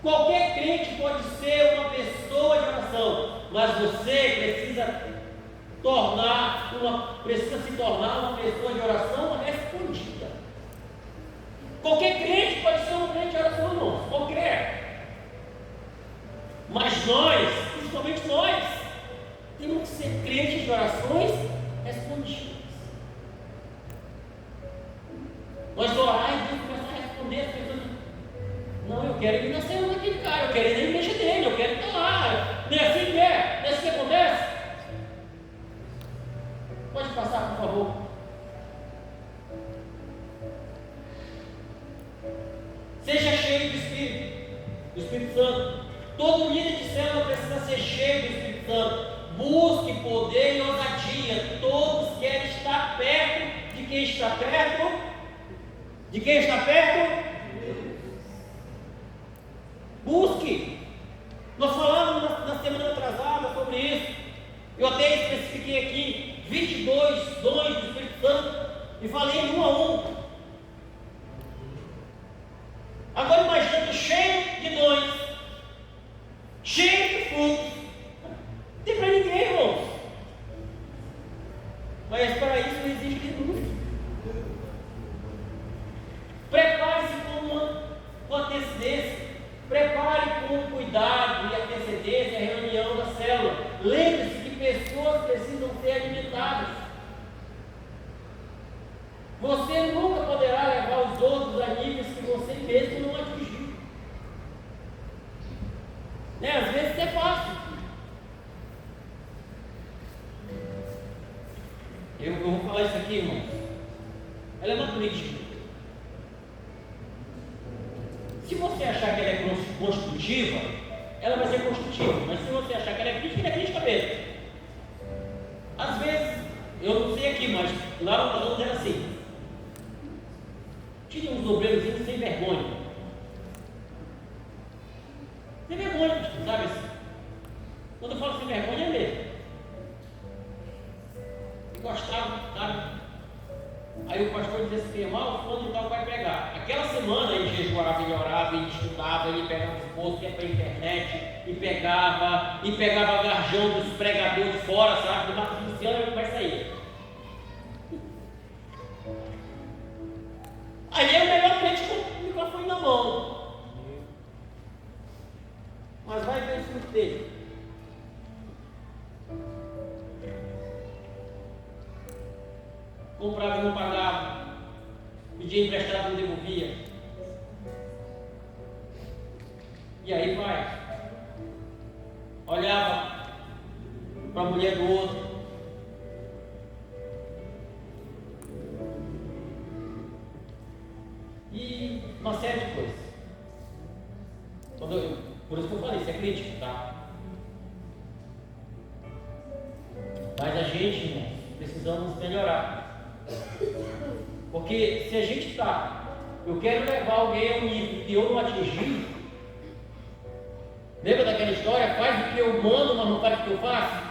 Qualquer crente pode ser uma pessoa de oração, mas você precisa se tornar uma pessoa de oração respondida. Qualquer crente pode ser um crente de oração, irmãos, qualquer. Mas nós, principalmente nós, temos que ser crentes de orações respondidas. Nós orar e Deus começar a responder as pessoas. Não, eu quero ir na célula daquele cara, eu quero ir na igreja dele, eu quero estar lá. Não é assim que é? Não é assim que acontece? Pode passar, por favor. Seja cheio do Espírito Santo. Todo líder de célula precisa ser cheio do Espírito Santo. Busque poder e ousadia. Todos querem estar perto de quem está perto. De quem está perto? Busque. Nós falamos na semana atrasada sobre isso. Eu até especifiquei aqui 22 dons do Espírito Santo e falei um a um. Agora imagina que cheio de dons, cheio de frutos. Não tem para ninguém, irmãos. Mas para isso não existe renúncia. Prepare-se com antecedência. Prepare com cuidado e antecedência a reunião da célula. Lembre-se que pessoas precisam ser alimentadas. Você nunca poderá levar os outros a níveis que você mesmo não atingiu. Né? Às vezes é fácil. Eu vou falar isso aqui, irmãos. Ela é uma crítica. Se você achar que ela é construtiva, ela vai ser construtiva. Mas se você achar que ela é crítica mesmo. Às vezes, eu não sei aqui, mas lá no Amazonas era assim. Tinha uns obreiros sem vergonha. Sem vergonha, sabe assim? Quando eu falo sem vergonha é mesmo. Eu gostava, sabe? Aí o pastor dizia assim, irmão, o fulano de tal vai pregar. Aquela semana ele jejuava, ele orava, ele estudava, ele pegava os postos, ia para a internet, e pegava garjão dos pregadores fora, sabe? Do Marcos Luciano ele vai sair. Aí é o melhor crente com o microfone na mão. Mas vai ver o fruto dele. Comprava e não pagava, pedia emprestado e não devolvia. E aí vai, olhava para a mulher do outro, e uma série de coisas. Por isso que eu falei, isso é crítico, tá? Mas a gente, irmãos, precisamos melhorar. Porque se a gente eu quero levar alguém a um nível que eu não atingi. Lembra daquela história? Faz o que eu mando, mas não faz o que eu faço?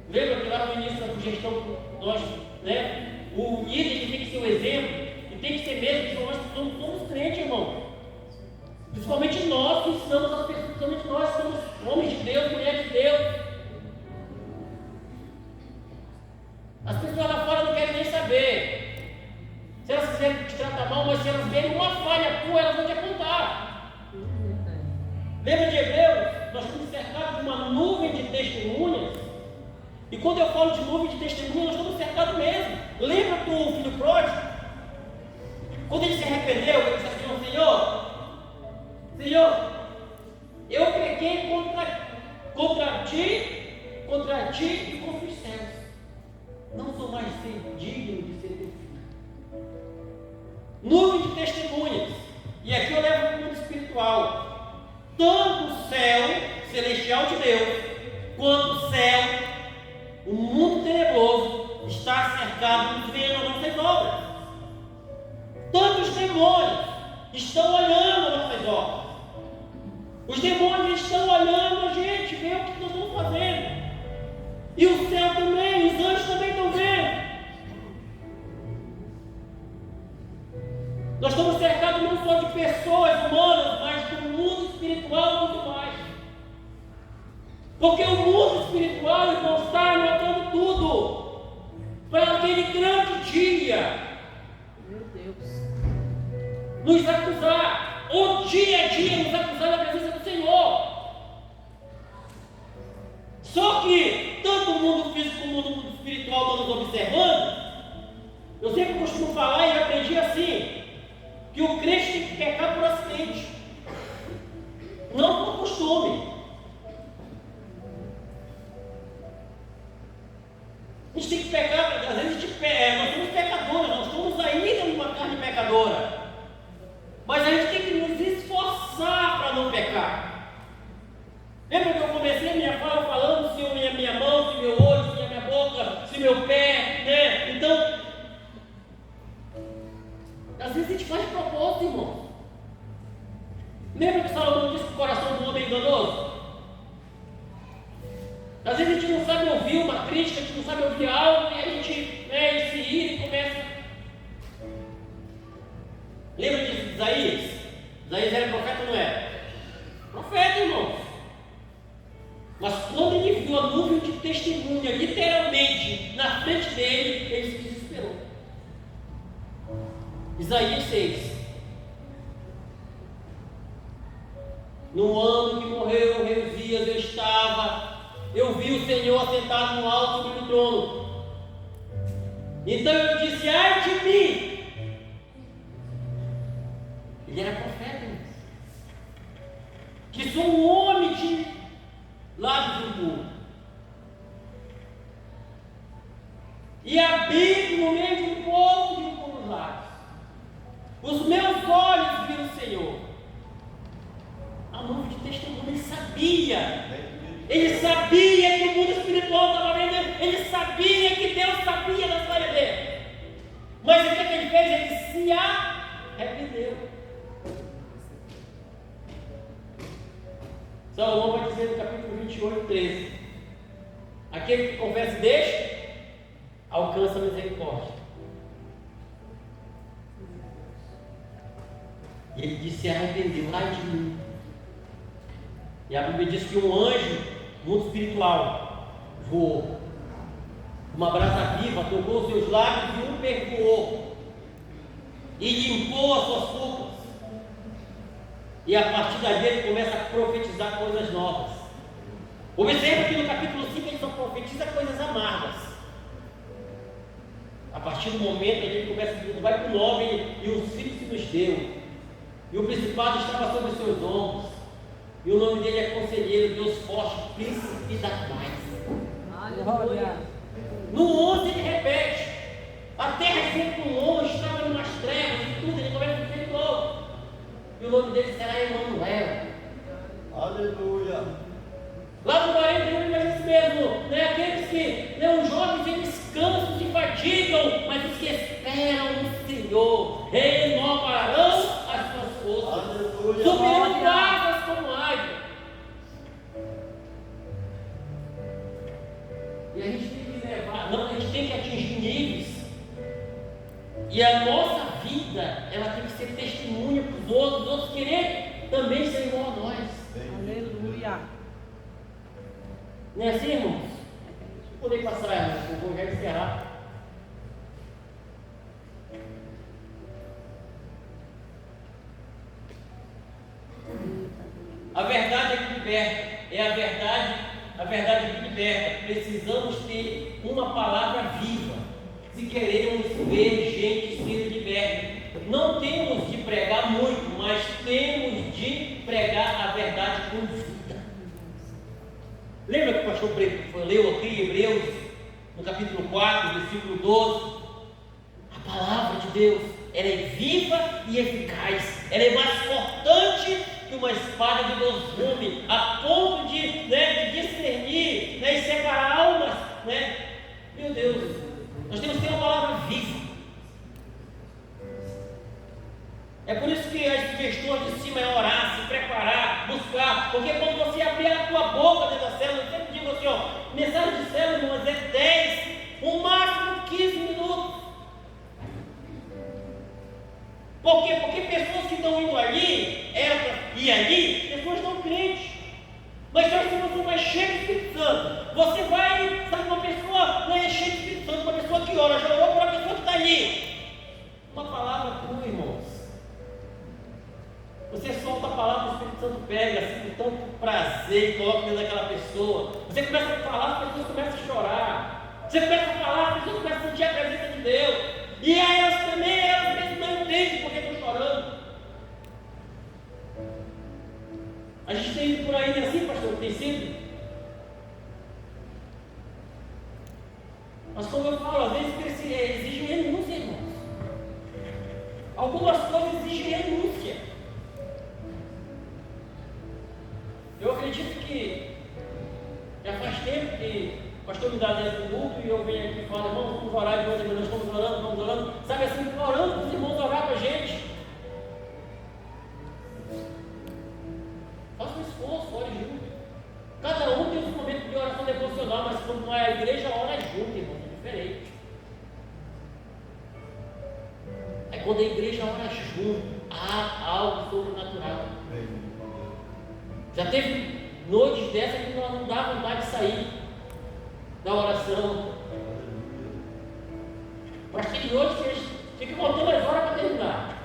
Lembra que lá no início da sugestão, nós, né? O líder tem que ser o exemplo, e tem que ser mesmo, porque nós somos crentes, irmão. Principalmente nós que ensinamos as pessoas, principalmente nós que somos homens de Deus, mulheres de Deus. As pessoas lá fora não querem nem saber. Se elas quiserem te tratar mal, mas se elas verem uma falha tua, elas vão te apontar. Lembra de Hebreus? Nós estamos cercados de uma nuvem de testemunhas. E quando eu falo de nuvem de testemunhas, nós estamos cercados mesmo. Lembra do filho pródigo? Quando ele se arrependeu, ele disse assim: Senhor, eu pequei contra ti e contra os céus. Não sou mais digno de ser teu filho. Nuvem de testemunhas. E aqui eu levo para o mundo espiritual. tanto o céu celestial de Deus, quanto o céu, o mundo tenebroso, está cercado nos vendo as nossas obras. Tanto os demônios estão olhando as nossas obras. Os demônios estão olhando a gente, vendo o que nós estamos fazendo. E o céu também, os anjos também estão vendo. Nós estamos cercados não só de pessoas humanas, mas do mundo espiritual muito mais. Porque o mundo espiritual, irmão, está anotando tudo para aquele grande dia. Meu Deus. Nos acusar, ou dia a dia nos acusar na presença do Senhor. Só que tanto o mundo físico como o mundo espiritual estão nos observando. Eu sempre costumo falar e aprendi assim, que o crente tem que pecar por acidente, não por costume. A gente tem que pecar, às vezes nós somos pecadores, nós estamos ainda numa carne pecadora, mas a gente tem que nos esforçar para não pecar. Lembra que eu comecei a minha fala falando se minha mão, se meu olho, se a minha boca, se meu pé, né? Então, às vezes a gente faz de propósito, irmão. Lembra que Salomão disse que o coração do homem é enganoso? Às vezes a gente não sabe ouvir uma crítica, a gente não sabe ouvir algo, e a gente se ira e começa. Lembra disso de Isaías? Isaías era profeta ou não era? Profeta, irmãos. Mas quando ele viu a nuvem de testemunha, literalmente, na frente dele, ele se desesperou. Isaías 6. No ano que morreu o rei Uzias, eu vi o Senhor assentado no alto sobre o trono. Então eu disse, ai de mim. Ele era profeta, que sou um homem de lábios impuros, e habito no meio de um povo de impuros lábios. Os meus olhos viram o Senhor. A nuvem de testemunho, ele sabia que o mundo espiritual estava vendo, ele sabia que Deus sabia da história dele. Mas o que ele fez? Ele se arrependeu. Salomão vai dizer no capítulo 28, 13: aquele que confessa e deixa, alcança a misericórdia. E ele disse: arrependeu, ai de mim. E a Bíblia diz que um anjo, mundo espiritual, voou. Uma brasa viva tocou os seus lábios e o perdoou. E limpou as suas culpas. E a partir daí ele começa a profetizar coisas novas. Observa que no capítulo 5 ele só profetiza coisas amargas. A partir do momento em que ele começa a dizer, vai para o 9, e os filhos se nos deu. E o principado estava sobre os seus ombros. E o nome dele é Conselheiro, Deus Forte, Príncipe da Paz. Aleluia. No 11 ele repete: a terra sempre longe, estava em umas trevas e tudo. Ele começa a dizer de novo. E o nome dele será Emanuel. Aleluia. Lá no 41 ele diz isso mesmo, né? Aqueles que, os jovens, eles cansam, se fatigam, mas os que esperam no Senhor renovarão as suas forças. Aleluia. Subirão de asas como águia. E a gente tem que levar, a gente tem que atingir níveis. E a nossa vida, ela tem que ser testemunha para os outros querer também ser igual a nós. Aleluia. Não é assim, irmãos? Vou poder passar, irmãos, eu vou já encerrar. A verdade é que liberta, é a verdade que liberta. Precisamos ter uma palavra viva, se queremos ver gente sendo liberta. Não temos de pregar muito, mas temos de pregar a verdade com vida. Lembra que o pastor leu aqui em Hebreus, no capítulo 4, versículo 12? A palavra de Deus, ela é viva e eficaz, ela é mais cortante que uma espada de dois gumes, a ponto de discernir, e separar almas, Meu Deus, nós temos que ter uma palavra viva. É por isso que as sugestões de cima é orar, se preparar, buscar, porque quando você abrir a tua boca dentro da célula, eu sempre digo assim, mensagem de célula, irmãos, é 10, o máximo 15 minutos. Por quê? Porque pessoas que estão indo ali, e ali, pessoas não crentes. Mas só se você vai cheio do Espírito Santo, você vai, sabe, uma pessoa não é cheia do Espírito Santo, uma pessoa que ora, já orou para a pessoa que está ali. Uma palavra tua, irmãos. Você solta a palavra, o Espírito Santo pega, assim, com tanto prazer, e coloca dentro daquela pessoa. Você começa a falar, as pessoas começam a chorar. Você começa a falar, as pessoas começam a sentir a presença de Deus. E aí elas mesmo não entendem porque estão chorando. A gente tem ido por aí, não é assim, pastor? Tem sido? Mas como eu falo, às vezes exige renúncia, irmãos. Algumas coisas exigem renúncia. Eu acredito que já faz tempo que o pastor me dá dentro do culto e eu venho aqui e falo, irmãos, vamos orar de hoje, nós estamos orando, sabe assim, orando para os irmãos orar para a gente. Faça um esforço, ore junto. Cada um tem um momento de oração devocional, mas quando a igreja ora junto, irmão, é diferente. É quando a igreja ora junto, há algo sobrenatural. Já teve noites dessas que não dá vontade de sair da oração. Mas tem noites que eles ficam contando as horas para terminar.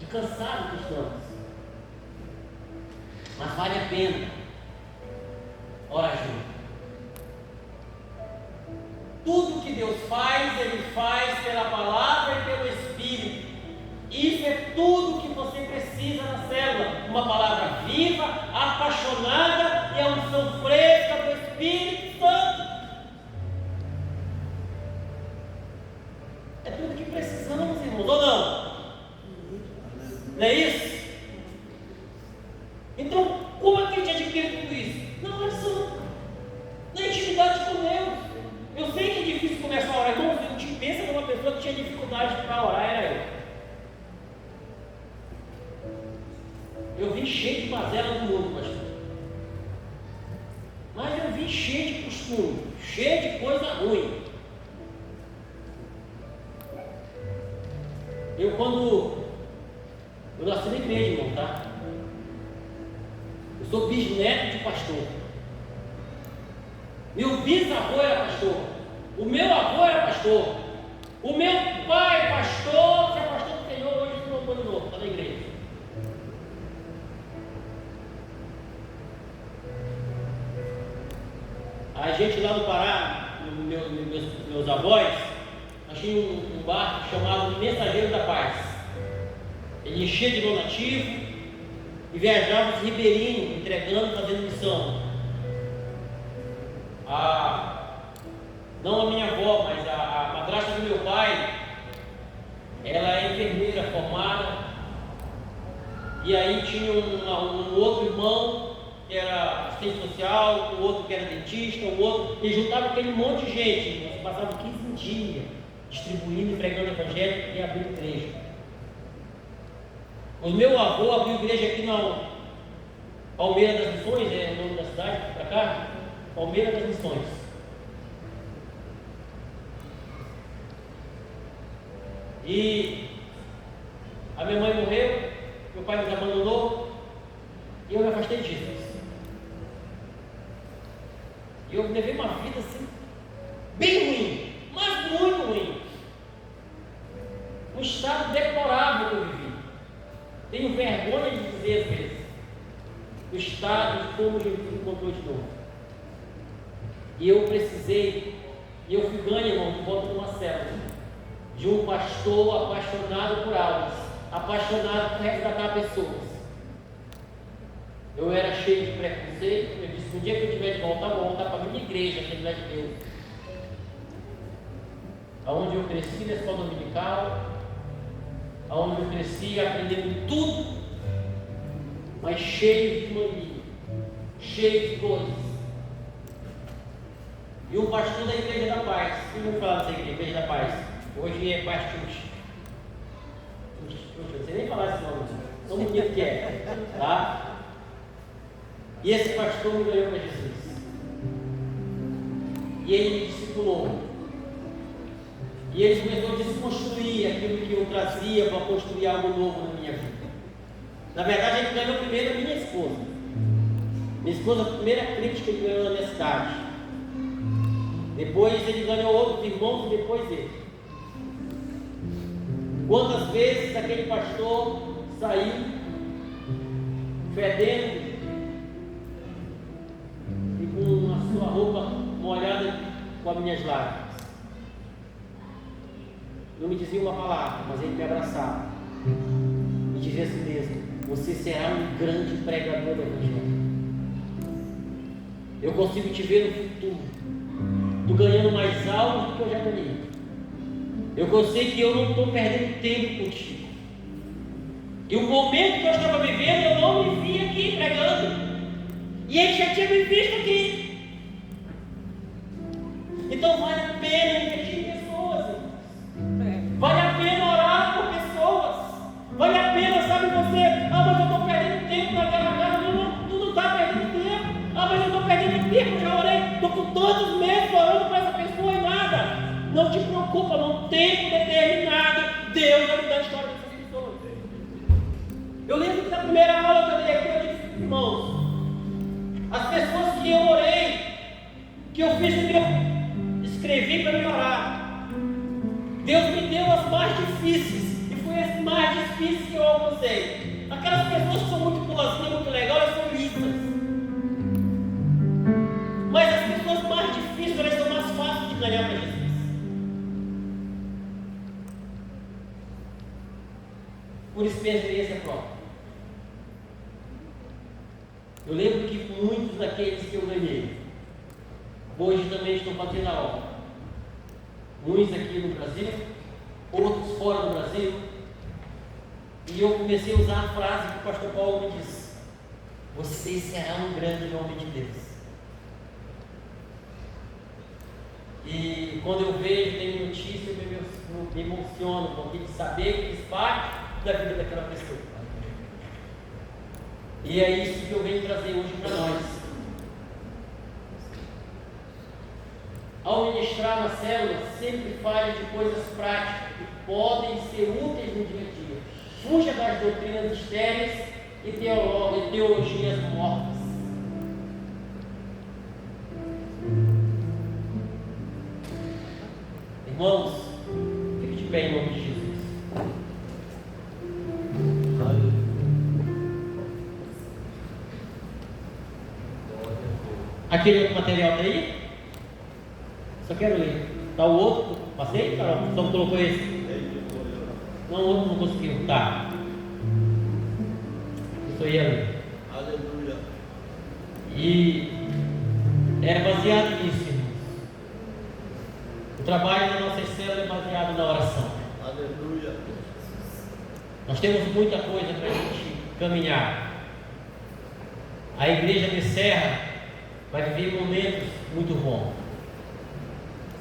De cansado que estamos. Mas vale a pena. Ora junto. Tudo que Deus faz, Ele faz pela palavra e pelo Espírito. Isso é tudo que você precisa na célula. Uma palavra viva, apaixonada e a unção fresca do Espírito Santo. É tudo que precisamos, irmãos, ou não? Não é isso? Então, como é que a gente adquire tudo isso? Na oração, na intimidade com Deus. Eu sei que é difícil começar a orar, irmãos. A gente pensa numa pessoa que tinha dificuldade para orar, era eu. Eu vim cheio de mazela do mundo, pastor. Mas eu vim cheio de costume, cheio de coisa ruim. Eu nasci na igreja, irmão, tá? Eu sou bisneto de pastor. Meu bisavô era pastor. O meu avô era pastor. O meu pai pastor, se afastou do Senhor, hoje se voltou de novo, está na igreja. A gente lá no Pará, meus avós, nós tínhamos um barco chamado Mensageiro da Paz. Ele enchia de donativo e viajava os ribeirinhos, entregando, fazendo missão. Não a minha avó, mas a madrasta do meu pai, ela é enfermeira formada. E aí tinha um outro irmão que era assistente social, o outro que era dentista, o outro, e juntava aquele monte de gente. Nós passávamos 15 dias distribuindo, pregando o evangelho e abrindo igreja. O meu avô abriu igreja aqui na Palmeira das Missões, é o nome da cidade, para cá, Palmeira das Missões. E a minha mãe morreu, meu pai nos abandonou, e eu me afastei disso. E eu levei uma vida assim, bem ruim, mas muito ruim. Um estado deplorável que eu vivi. Tenho vergonha de dizer às vezes. O estado de como Jesus me encontrou de novo. E eu precisei, e eu fui ganho, irmão, de volta numa célula, de um pastor apaixonado por almas, apaixonado por resgatar pessoas. Eu era cheio de preconceito. Eu disse: no dia que eu tiver de voltar, vou voltar para a minha igreja, a Assembleia de Deus, aonde eu cresci na escola dominical, aonde eu cresci aprendendo tudo mas cheios de mania, cheios de coisas. E um pastor da Igreja da Paz, quem vai falar dessa Igreja da Paz? Hoje é Paz Chute. Não sei nem falar esse nome, tão bonito que é, tá? E esse pastor me ganhou para Jesus. E ele me discipulou. E ele começou a desconstruir aquilo que eu trazia para construir algo novo na minha vida. Na verdade, ele ganhou primeiro a minha esposa. Minha esposa, a primeira crítica que ele ganhou na minha cidade. Depois ele ganhou outros irmãos e depois ele. Quantas vezes aquele pastor saiu fedendo e com a sua roupa molhada com as minhas lágrimas. Não me dizia uma palavra, mas ele me abraçava. Me dizia assim mesmo: você será um grande pregador do Evangelho. Eu consigo te ver no futuro. Tu ganhando mais algo do que eu já ganhei. Eu sei que eu não estou perdendo tempo contigo. E o momento que eu estava vivendo, eu não me vi aqui pregando. E ele já tinha me visto aqui. Então vale a pena investir em pessoas. Vale a pena orar por pessoas. Vale a pena, sabe você? Mas eu estou perdendo tempo naquela casa. Tu não está perdendo tempo. Mas eu estou perdendo tempo. Eu já orei. Estou com tantos meses orando para essa pessoa e nada. Não te preocupa, num tempo determinado, Deus vai mudar a história dessas pessoas. Eu lembro que na primeira aula que eu dei aqui, eu disse: irmãos, as pessoas que eu orei, que eu fiz o que eu escrevi para me orar, Deus me deu as mais difíceis, e foi as mais difíceis que eu alcancei. Aquelas pessoas que são muito boazinhas, muito legais, elas são listas. Mas as pessoas mais difíceis, elas são mais fáceis de ganhar para Jesus. Por experiência própria. Eu lembro que muitos daqueles que eu ganhei, hoje também estão fazendo a obra. Muitos aqui no Brasil, outros fora do Brasil. E eu comecei a usar a frase que o pastor Paulo me disse: você será um grande homem de Deus. E quando eu vejo, tenho notícia, eu me emociono, porque de saber que fiz parte da vida daquela pessoa. E é isso que eu venho trazer hoje para nós. Ao ministrar na célula, sempre fale de coisas práticas que podem ser úteis no dia a dia. Fuja das doutrinas estéreis e teologias mortas. Irmãos, fique de pé em nome de Jesus. Aquele outro material está aí? Só quero ler. Está o outro? Passei, Carol? Só colocou esse? Não, o outro não conseguiu. Tá. Isso aí ali. Aleluia. E é baseado nisso, irmãos. O trabalho da nossa célula é baseado na oração. Aleluia. Nós temos muita coisa para a gente caminhar. A igreja de Serra vai viver momentos muito bons.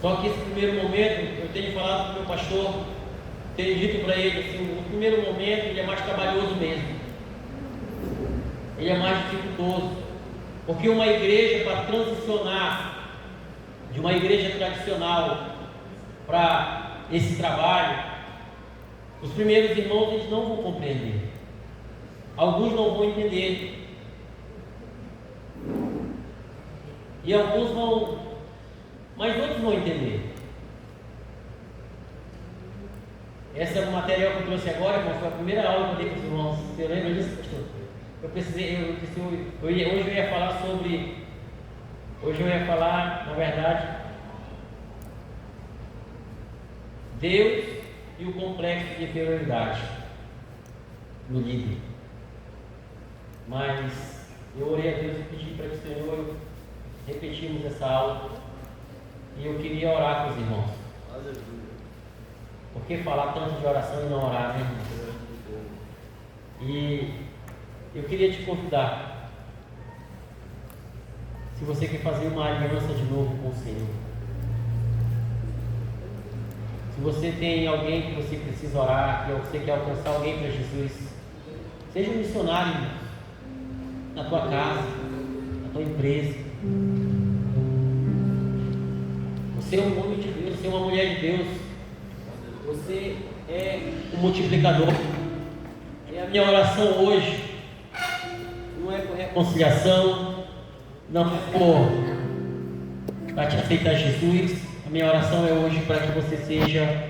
Só que esse primeiro momento, eu tenho falado com o meu pastor, tenho dito para ele assim: o primeiro momento ele é mais trabalhoso mesmo. Ele é mais dificultoso. Porque uma igreja, para transicionar de uma igreja tradicional para esse trabalho, os primeiros irmãos eles não vão compreender. Alguns não vão entender. E alguns vão, mas outros vão entender. Esse é o material que eu trouxe agora, irmão, foi a primeira aula que eu dei para os irmãos. Você lembra disso, pastor? Hoje eu ia falar sobre. Hoje eu ia falar, na verdade, Deus e o complexo de inferioridade no líder. Mas eu orei a Deus e pedi para que o Senhor repetimos essa aula. E eu queria orar com os irmãos. Aleluia. Por que falar tanto de oração e não orar, né, irmãos? E Eu queria te convidar, se você quer fazer uma aliança de novo com o Senhor, se você tem alguém que você precisa orar, que você quer alcançar alguém para Jesus, seja um missionário, irmão, na tua casa, na tua empresa. Você é um homem de Deus, você é uma mulher de Deus, você é um multiplicador. E a minha oração hoje não é por reconciliação, não é para te aceitar Jesus. A minha oração é hoje para que você seja